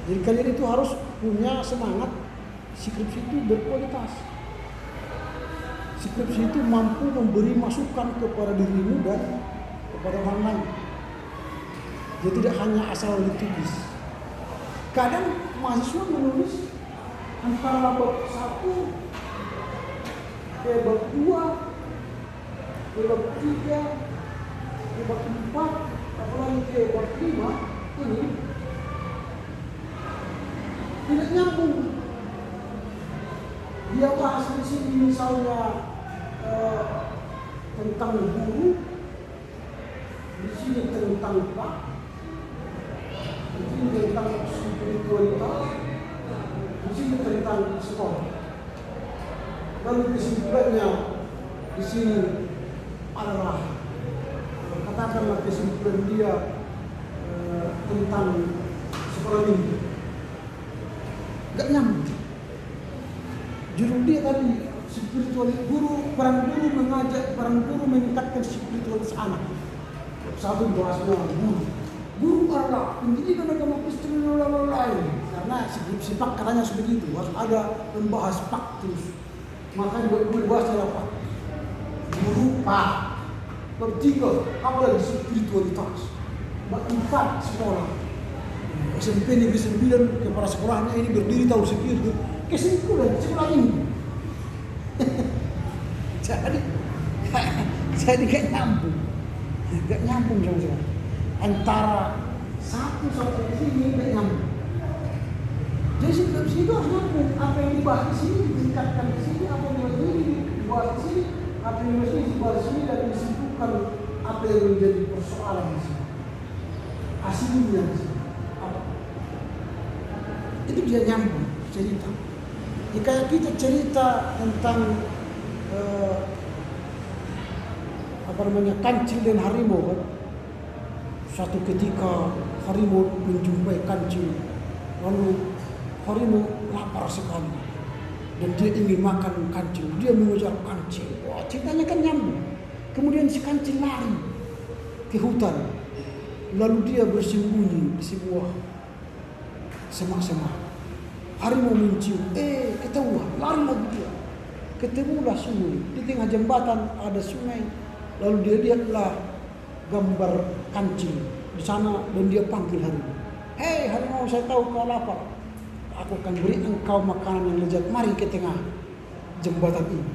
Jadi kalian itu harus punya semangat skripsi itu berkualitas. Skripsi itu mampu memberi masukan kepada dirimu dan kepada orang lain. Dia tidak hanya asal ditulis. Kadang mahasiswa menulis antara bab 1 ke bab 2 ke bab 3 ke bab 4 apalagi ke bab 5 ini tidak nyambung. Dia bahas di sini misalnya tentang guru, di sini tentang Pak, di sini tentang spiritualitas, di sini tentang sekolah. Lalu kesimpulannya di sini adalah katakanlah kesimpulan dia tentang sekolah minggu. Gak nyambung. Judul dia tadi spiritualitas peran guru meningkatkan spiritualitas anak. Satu bahasnya guru adalah pendidikan agama Kristen lain. Karena sifat katanya seperti itu, harus ada membahas pak terus. Makanya guru bahasa apa? Guru pak. Bertiga, apa lagi spiritualitas. Berempat sekolah. SMP Negeri 9 kepala sekolahnya ini berdiri tahun sekian. Kesimpulan sekolah ini. jadi gak nyambung sama sekali. Antara satu sampai sini gak nyambung. Jadi skripsi itu harus nyambung. Apa yang dibahas di sini ditingkatkan di sini, apa yang dibahas di sini, apa yang dibahas di sini dan disimpulkan apa yang menjadi persoalan di sini. Hasilnya di sini. Apa? Itu dia nyambung cerita. Jika kita cerita tentang kancil dan harimau kan? Suatu ketika harimau menjumpai kancil, lalu harimau lapar sekali dan dia ingin makan kancil. Dia mengejar kancil. Wah, ceritanya kan nyambung. Kemudian si kancil lari ke hutan, lalu dia bersembunyi di sebuah semak-semak. Harimau mencium, ketahuan, lari lagi dia. Ketemulah sungai, di tengah jembatan ada sungai. Lalu dia lihatlah gambar kancil di sana dan dia panggil harimau. Hei harimau, saya tahu kau lapar. Aku akan beri engkau makanan yang lezat. Mari ke tengah jembatan ini.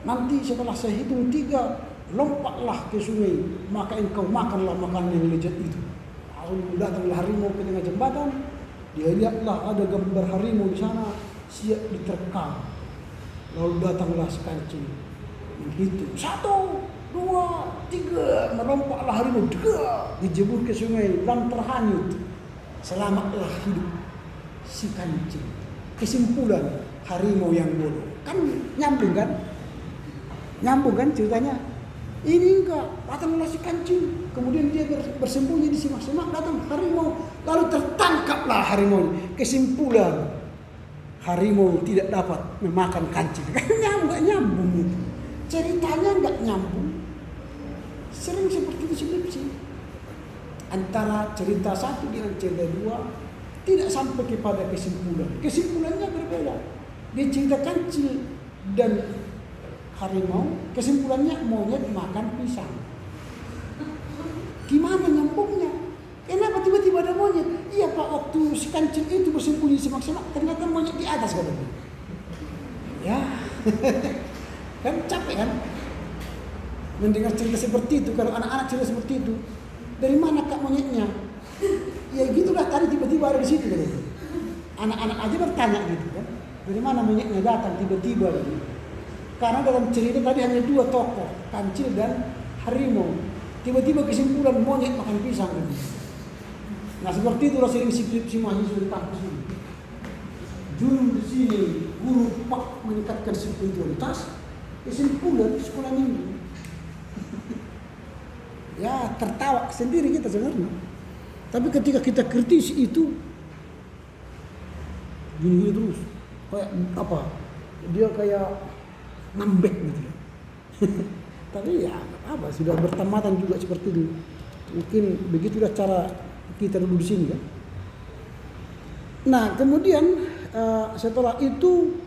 Nanti setelah saya hitung 3, lompatlah ke sungai, maka engkau makanlah makanan yang lezat itu. Lalu datanglah harimau ke tengah jembatan. Dia lihatlah ada gambar harimau di sana siap diterkam. Lalu datanglah si kancil menghitung 1, 2, 3, melompatlah harimau, dijebur ke sungai dan terhanyut. Selamatlah hidup si kancil. Kesimpulan, harimau yang bodoh. Kan nyambung kan? Nyambung kan ceritanya? Ini enggak, datanglah si kancil, kemudian dia bersembunyi di semak-semak, datang harimau, lalu tertangkaplah harimau. Kesimpulan, harimau tidak dapat memakan kancil. Kan nggak nyambung itu. Ceritanya nggak nyambung. Sering seperti itu skripsi. Antara cerita satu dengan cerita dua tidak sampai kepada kesimpulan. Kesimpulannya berbeda. Dia cerita kancil dan harimau, kesimpulannya monyet makan pisang. Gimana nyambungnya? Kenapa tiba-tiba ada monyet? Iya Pak, waktu si kancil itu bersembunyi semaksimal, ternyata monyet di atas katanya. Ya, kan capek kan? Mendengar cerita seperti itu, kalau anak-anak cerita seperti itu, dari mana kak monyetnya? Ya gitulah tadi tiba-tiba ada di situ katanya. Anak-anak aja bertanya gitu kan, dari mana monyetnya datang tiba-tiba gitu. Karena dalam cerita tadi hanya dua tokoh, kancil dan harimau. Tiba-tiba kesimpulan monyet makan pisang gitu. Nah seperti itulah sering skripsi mahasiswa di kampus ini. Juru di sini, guru pak meningkatkan spiritualitas, kesimpulan sekolah minggu. Ya tertawa sendiri kita sebenarnya. Tapi ketika kita kritisi itu gini terus, kayak apa? Dia kayak ngambek gitu ya. Tapi ya apa? Sudah bertamatan juga seperti itu. Mungkin begitulah cara kita dulu di sini kan. Nah kemudian setelah itu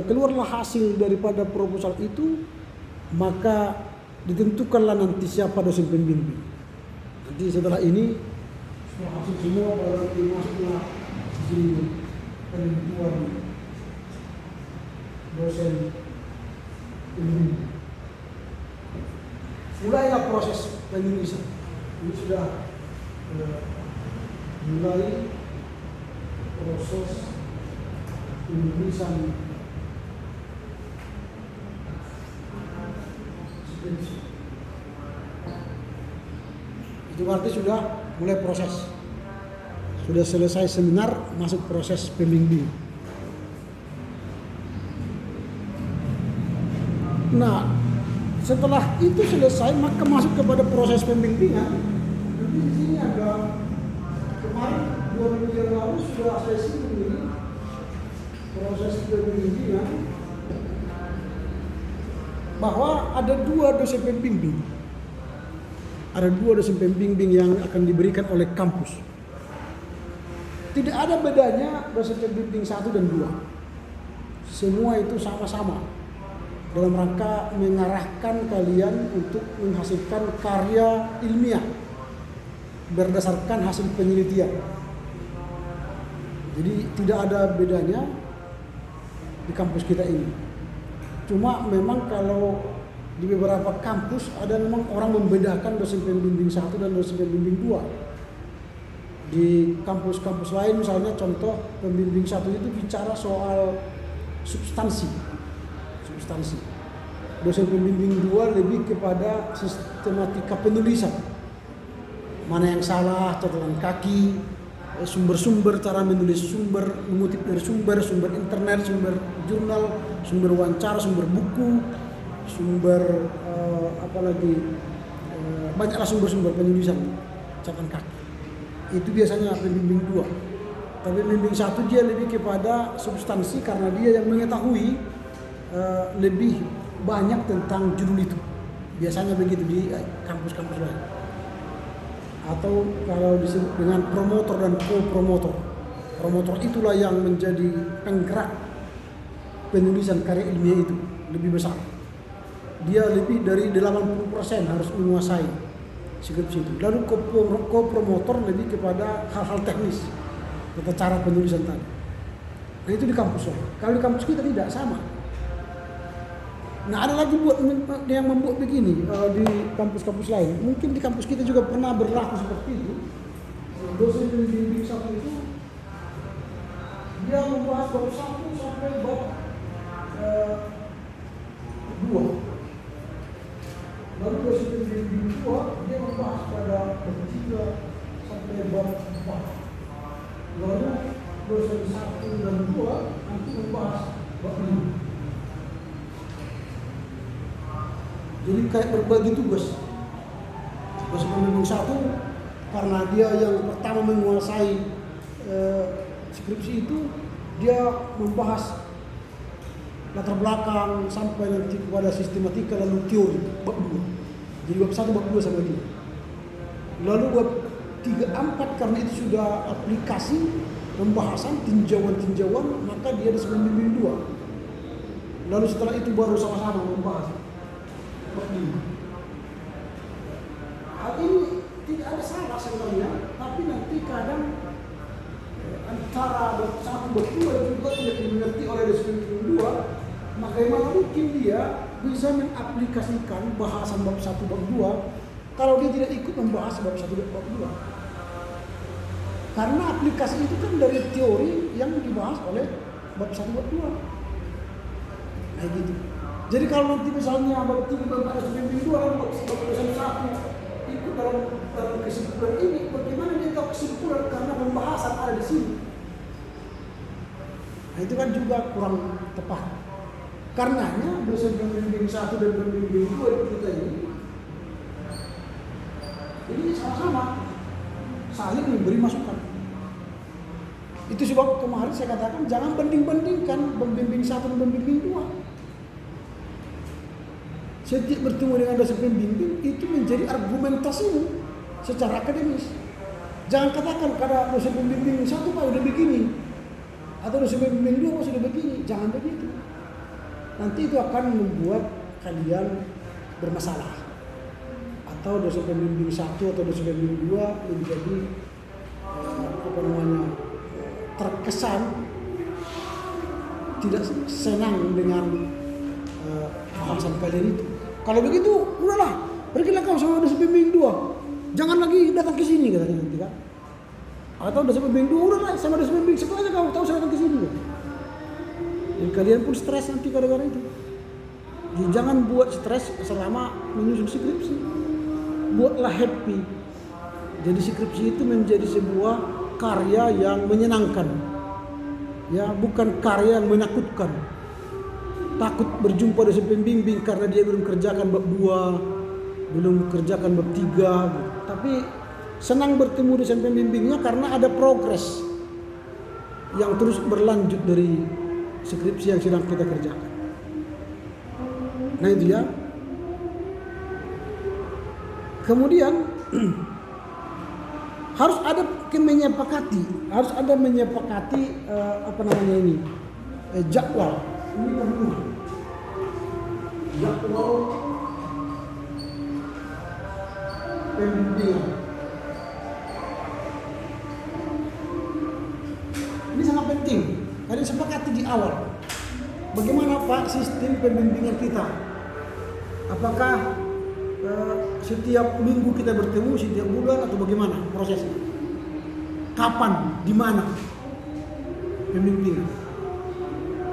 keluarlah hasil daripada proposal itu, maka ditentukanlah nanti siapa dosen pembimbing. Nanti setelah ini setelah hasil semua baru nanti masuklah di penentuan dosen pembimbing. Mulailah proses penulisan. Ini sudah mulai proses penulisan skripsi. Itu berarti sudah mulai proses. Sudah selesai seminar, masuk proses pembimbing. Nah, setelah itu selesai, maka masuk kepada proses pembimbingan. Nanti di sini ada kemarin 2 minggu yang lalu sudah sesi ini proses pembimbingan, bahwa ada 2 dosen pembimbing. Ada 2 dosen pembimbing yang akan diberikan oleh kampus. Tidak ada bedanya dosen pembimbing 1 dan 2. Semua itu sama-sama dalam rangka mengarahkan kalian untuk menghasilkan karya ilmiah berdasarkan hasil penelitian. Jadi tidak ada bedanya di kampus kita ini. Cuma memang kalau di beberapa kampus ada memang orang membedakan dosen pembimbing 1 dan dosen pembimbing 2. Di kampus-kampus lain misalnya contoh pembimbing 1 itu bicara soal substansi. Dosen pembimbing 2 lebih kepada sistematika penulisan. Mana yang salah, catatan kaki, sumber-sumber, cara menulis sumber, mengutip dari sumber internet, sumber jurnal, sumber wawancara, sumber buku, sumber banyaklah sumber-sumber penulisan catatan kaki. Itu biasanya pembimbing 2. Tapi pembimbing 1 dia lebih kepada substansi karena dia yang mengetahui lebih banyak tentang judul itu. Biasanya begitu di kampus-kampus lain. Atau kalau disebut dengan promotor dan co-promotor. Promotor itulah yang menjadi penggerak penulisan karya ilmiah itu lebih besar. Dia lebih dari 80% harus menguasai skripsi itu. Lalu co-promotor lebih kepada hal-hal teknis, tata cara penulisan tadi. Nah itu di kampus lain. Kalau di kampus kita tidak sama. Nah ada lagi yang membuat begini di kampus-kampus lain. Mungkin di kampus kita juga pernah berlaku seperti itu. Dosen pembimbing 1 itu dia membahas bab 1 sampai bab 2. Lalu dosen pembimbing 2 dia membahas pada bab 3 sampai bab 4. Lalu dosen 1 dan 2 nanti membahas bab 5. Jadi kayak berbagi tugas. Dosen pembimbing 1 karena dia yang pertama menguasai skripsi itu, dia membahas latar belakang sampai nanti kepada sistematika lalu teori bab 2. Jadi bab 1 bab 2 sama dia. Lalu bab 3 4 karena itu sudah aplikasi pembahasan tinjauan-tinjauan, maka dia disebut bimbing 2. Lalu setelah itu baru sama-sama membahas bab 5. Hal ini tidak ada salah sebenarnya, tapi nanti kadang antara bab 1 bab 2 juga tidak dimengerti oleh disiplin 2. Bagaimana mungkin dia bisa mengaplikasikan bahasan bab 1 bab 2 kalau dia tidak ikut membahas bab 1 bab 2? Karena aplikasi itu kan dari teori yang dibahas oleh bab 1 bab 2. Nah gitu. Jadi kalau nanti misalnya bab 3 bab 4 bimbing 2 lalu bab 1 ikut dalam kesimpulan ini, bagaimana dia tahu kesimpulan karena pembahasan ada di sini? Nah itu kan juga kurang tepat. Karenanya dosen pembimbing 1 dan pembimbing 2 di kita ini sama-sama saling memberi masukan. Itu sebab kemarin saya katakan jangan banding-bandingkan pembimbing 1 dan pembimbing 2. Setiap bertemu dengan dosen pembimbing itu menjadi argumentasimu secara akademis. Jangan katakan kada dosen pembimbing 1 Pak udah begini, atau dosen pembimbing 2 Pak sudah begini. Jangan begitu. Nanti itu akan membuat kalian bermasalah. Atau dosen pembimbing 1 atau dosen pembimbing 2 menjadi terkesan tidak senang dengan bahasan kalian itu. Kalau begitu, udahlah, pergilah kau sama dosen pembimbing 2. Jangan lagi datang ke sini katanya nanti kan. Atau dosen pembimbing 2, udahlah sama dosen pembimbing 1 aja kau tahu saya datang ke sini. Dan kalian pun stres nanti gara-gara itu. Jadi jangan buat stres selama menyusun skripsi. Buatlah happy. Jadi skripsi itu menjadi sebuah karya yang menyenangkan. Ya, bukan karya yang menakutkan. Takut berjumpa dosen pembimbing karena dia belum kerjakan bab 2, belum kerjakan bab 3 gitu. Tapi senang bertemu dosen pembimbingnya karena ada progres yang terus berlanjut dari skripsi yang sedang kita kerjakan. Nah itu ya. Kemudian harus ada menyepakati, jadwal. Ini penting. Jadwal pembimbingan. Ini sangat penting. Kalian sepakati di awal. Bagaimana Pak sistem pembimbingan kita? Apakah setiap minggu kita bertemu, setiap bulan atau bagaimana prosesnya? Kapan, di mana pembimbingan?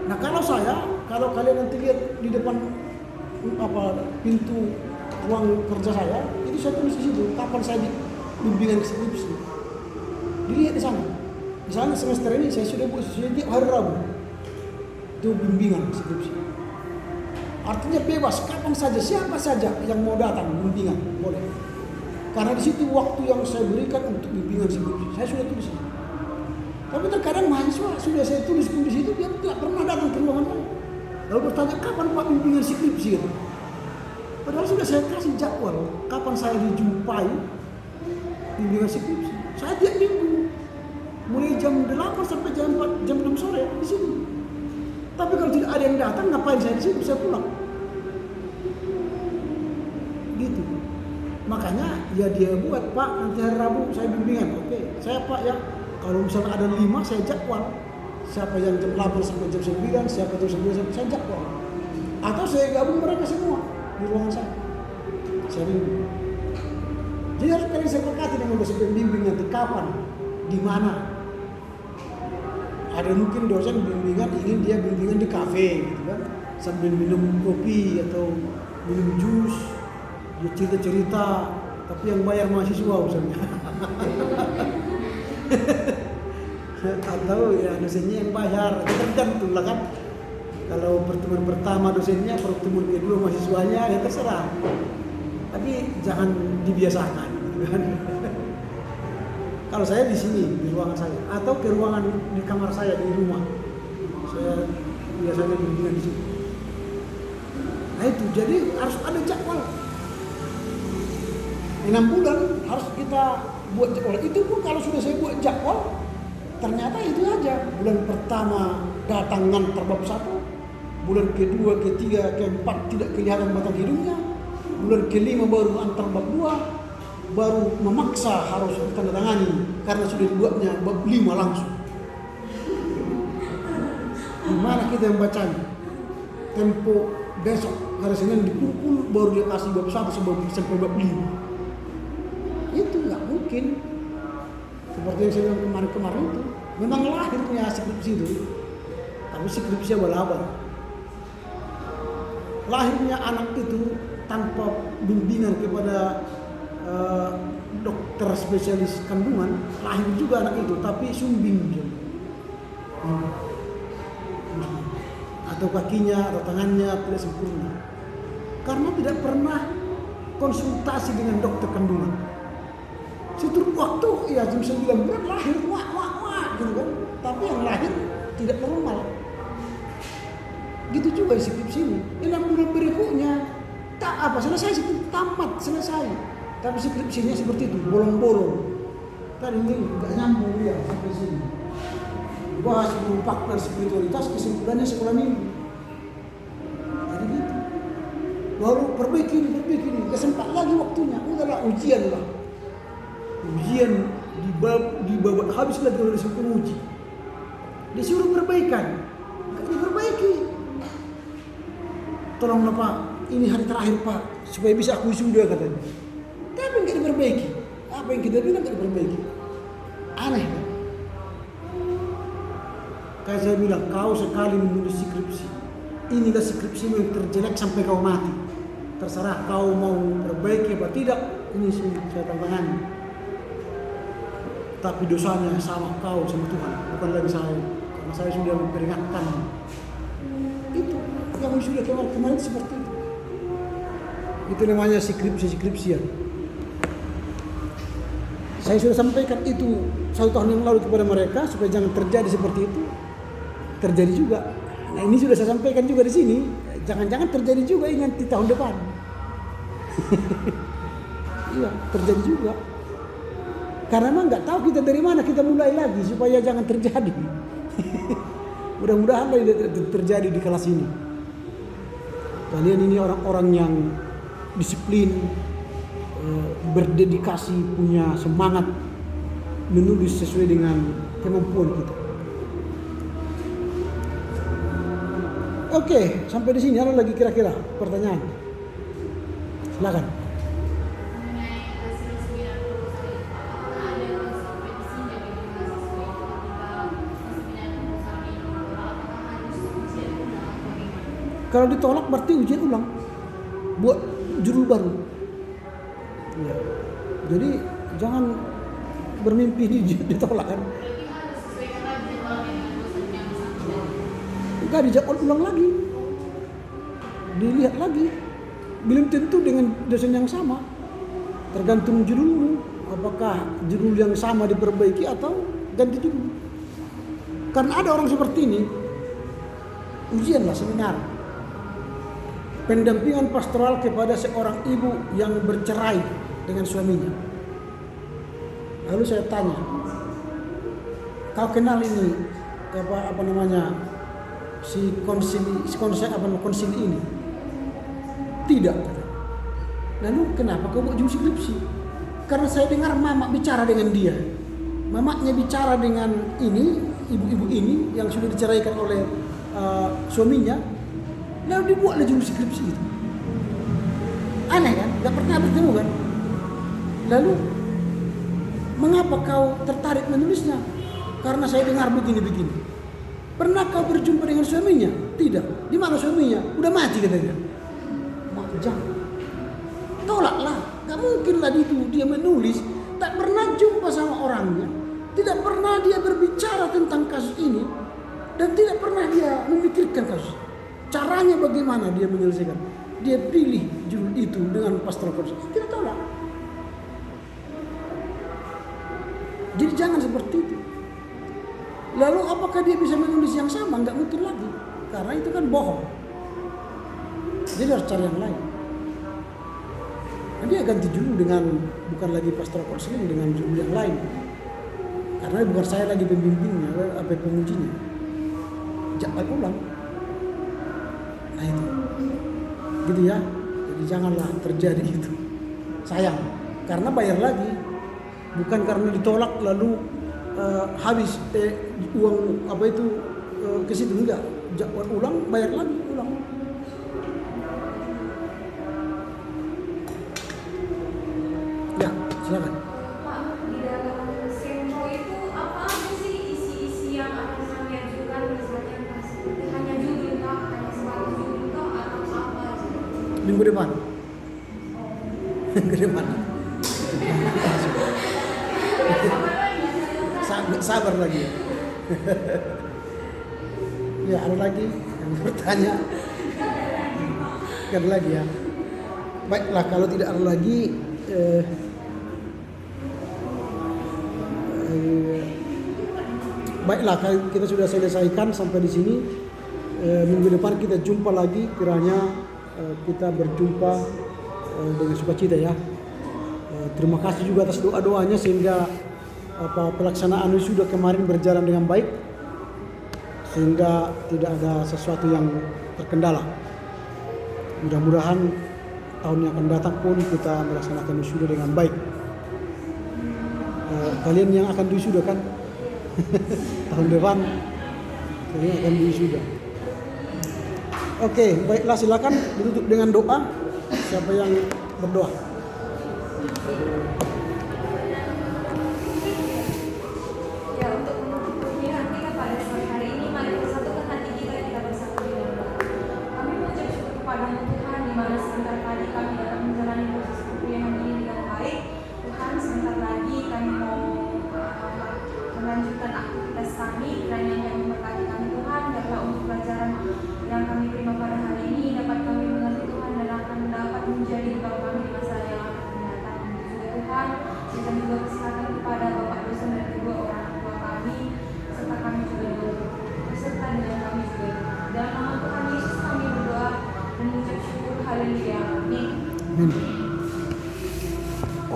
Nah kalau kalian nanti lihat di depan pintu ruang kerja saya, itu saya tulis di situ kapan saya di bimbingan skripsi. Dilihat di sana. Misalnya semester ini saya sudah tiap hari Rabu itu bimbingan skripsi. Artinya bebas, kapan saja, siapa saja yang mau datang bimbingan boleh. Karena di situ waktu yang saya berikan untuk bimbingan skripsi, saya sudah tulis. Tapi terkadang mahasiswa sudah saya tulis pun di situ dia tidak pernah datang ke ruangan saya. Lalu bertanya kapan Pak bimbingan skripsi gitu. Padahal sudah saya kasih jadwal kapan saya dijumpai bimbingan skripsi. Saya tiap minggu mulai jam 8 sampai jam 4, jam 6 sore di sini. Tapi kalau tidak ada yang datang, ngapain saya di sini? Saya pulang. Gitu. Makanya ya dia buat Pak nanti hari Rabu saya bimbingan. Oke, saya Pak ya. Kalau misalnya ada 5 saya jadwal. Siapa yang jam 8 sampai jam 9, siapa jam 9 sampai saya jadwal. Atau saya gabung mereka semua di ruangan saya. Saya bimbing. Jadi harus kalian sepakati dengan dosen pembimbing nanti kapan, di mana. Ada mungkin dosen bimbingan ingin dia bimbingan di kafe gitu kan, sambil minum kopi atau minum jus, dia cerita-cerita, tapi yang bayar mahasiswa misalnya. Atau ya dosennya yang bayar, itu tergantung lah kan. Kalau pertemuan pertama dosennya, pertemuan kedua mahasiswanya, ya terserah. Tapi jangan dibiasakan, gitu kan. Kalau saya di sini, di ruangan saya, atau ke ruangan di kamar saya di rumah, biasanya bimbingan di situ. Nah itu, jadi harus ada jadwal. 6 bulan harus kita buat jadwal. Itu pun kalau sudah saya buat jadwal, ternyata itu aja. Bulan pertama datang ngantar bab 1, bulan kedua, ketiga, keempat tidak kelihatan batang hidungnya, bulan kelima baru antar bab 2, baru memaksa harus ditandatangani karena sudah dibuatnya bab 5 langsung. Gimana kita yang bacanya? Tempo besok hari Senin dipukul baru dia kasih bab 1 sampai bab 5. Itu nggak mungkin. Seperti yang saya bilang kemarin-kemarin itu, memang lahirnya skripsi itu, tapi skripsi abal-abal. Lahirnya anak itu tanpa bimbingan kepada dokter spesialis kandungan, lahir juga anak itu, tapi sumbing. Atau kakinya atau tangannya tidak sempurna. Karena tidak pernah konsultasi dengan dokter kandungan. Seturut waktu, ya jam 9 bulan lahir, wah, gitu kan. Tapi yang lahir tidak normal. Gitu juga skripsi ini. 6 bulan berikutnya, tak apa, selesai, tamat, selesai. Tapi skripsinya seperti itu, bolong-bolong. Kan ini nggak nyambung ya sampai sini. Bahas tentang partner spiritualitas, kesimpulannya sekolah minggu. Jadi gitu. Baru perbaiki ini, kesempat lagi waktunya, udahlah ujian lah. Ujian dibawa habis lagi oleh disuruh uji. Disuruh perbaikan, nggak diperbaiki. Tolonglah Pak, ini hari terakhir Pak, supaya bisa aku wisuda katanya. Tapi nggak diperbaiki. Apa yang kita bilang nggak diperbaiki. Aneh kan? Kayak saya bilang, kau sekali menulis skripsi, inilah skripsimu yang terjelek sampai kau mati. Terserah kau mau perbaiki apa tidak, ini sih saya tantangani. Tapi dosanya sama kau sama Tuhan, bukan lagi saya. Karena saya sudah memperingatkan. Itu yang sudah kemarin seperti itu. Itu namanya skripsian. Saya sudah sampaikan itu 1 tahun yang lalu kepada mereka supaya jangan terjadi seperti itu. Terjadi juga. Nah ini sudah saya sampaikan juga di sini. Jangan-jangan terjadi juga ini nanti tahun depan. Iya, terjadi juga. Karena memang nggak tahu kita dari mana kita mulai lagi supaya jangan terjadi. Mudah-mudahan tidak terjadi di kelas ini. Kalian ini orang-orang yang disiplin, berdedikasi, punya semangat menulis sesuai dengan kemampuan kita. Oke, sampai di sini ada lagi kira-kira pertanyaan? Silakan. Kalau ditolak berarti ujian ulang, buat judul baru. Ya. Jadi jangan bermimpi ditolak kan. Enggak, dijadwal ulang lagi, dilihat lagi. Belum tentu dengan dosen yang sama, tergantung judulmu. Apakah judul yang sama diperbaiki atau ganti judul. Karena ada orang seperti ini, ujianlah seminar pendampingan pastoral kepada seorang ibu yang bercerai dengan suaminya. Lalu saya tanya, kau kenal ini apa namanya si konsili ini? Tidak. Lalu kenapa kau buat judul skripsi? Karena saya dengar mama bicara dengan dia. Mamanya bicara dengan ini, ibu-ibu ini yang sudah diceraikan oleh suaminya. Lalu dibuatlah judul skripsi itu. Aneh kan? Gak pernah bertemu kan? Lalu mengapa kau tertarik menulisnya? Karena saya dengar begini-begini. Pernah kau berjumpa dengan suaminya? Tidak. Di mana suaminya? Udah mati katanya. Jangan. Tolaklah. Gak mungkinlah itu dia menulis. Tak pernah jumpa sama orangnya. Tidak pernah dia berbicara tentang kasus ini. Dan tidak pernah dia memikirkan kasus. Caranya bagaimana dia menyelesaikan? Dia pilih judul itu dengan pastoral konseling. Kita tolak. Jadi jangan seperti itu. Lalu apakah dia bisa menulis yang sama? Enggak mungkin lagi. karena itu kan bohong. Jadi harus cari yang lain. Nah, dia ganti judul dengan bukan lagi pastoral counseling, dengan judul yang lain. Karena bukan saya lagi pembimbingnya, apa pengujinya. Jangan ulang. Nah itu, gitu ya. Jadi janganlah terjadi itu. Sayang, karena bayar lagi. Bukan karena ditolak lalu habis uang apa itu ke situ, enggak. Jangan ulang, bayar lagi, ulang. Ya, silakan. Pak, di dalam Sempo itu apa aja sih isi-isi yang akan kami ajukan misalnya hanya judul kah, hanya sebagai judul kah, atau apa aja? Minggu depan. Minggu depan. Sabar lagi. Ya, ada lagi yang bertanya. Ada lagi ya. Baiklah, kalau tidak ada lagi baiklah, kita sudah selesaikan sampai di sini. Minggu depan kita jumpa lagi, kiranya kita berjumpa dengan sukacita ya. Terima kasih juga atas doa-doanya sehingga pelaksanaan wisuda kemarin berjalan dengan baik, sehingga tidak ada sesuatu yang terkendala. Mudah-mudahan tahun yang akan datang pun kita melaksanakan wisuda dengan baik. Kalian yang akan wisuda kan tahun depan kalian akan wisuda. Oke, baiklah, silakan ditutup dengan doa. Siapa yang berdoa? Ya, untuk pembinaan kita pada sore hari ini, mari bersatukan hati kita bersatu di dalam doa. Kami mengucap syukur kepadamu Tuhan, di mana sebentar tadi kami dapat menjalani proses perkuliahan ini dengan baik. Tuhan, sebentar lagi kami mau melanjutkan aktivitas kami, kiranya yang memberkati kami Tuhan, dapat untuk pelajaran yang kami terima pada hari ini dapat kami mengerti Tuhan dan akan dapat menjadi bekal kami di masa yang akan datang. Juga Tuhan, kita juga persilakan kepada Bapak dosen dan kedua orang tua kami, serta kami juga beserta dengan kami juga. Dalam nama Tuhan Yesus kami berdoa dan mengucap syukur. Haleluya. Amin.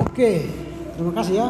Oke, terima kasih ya.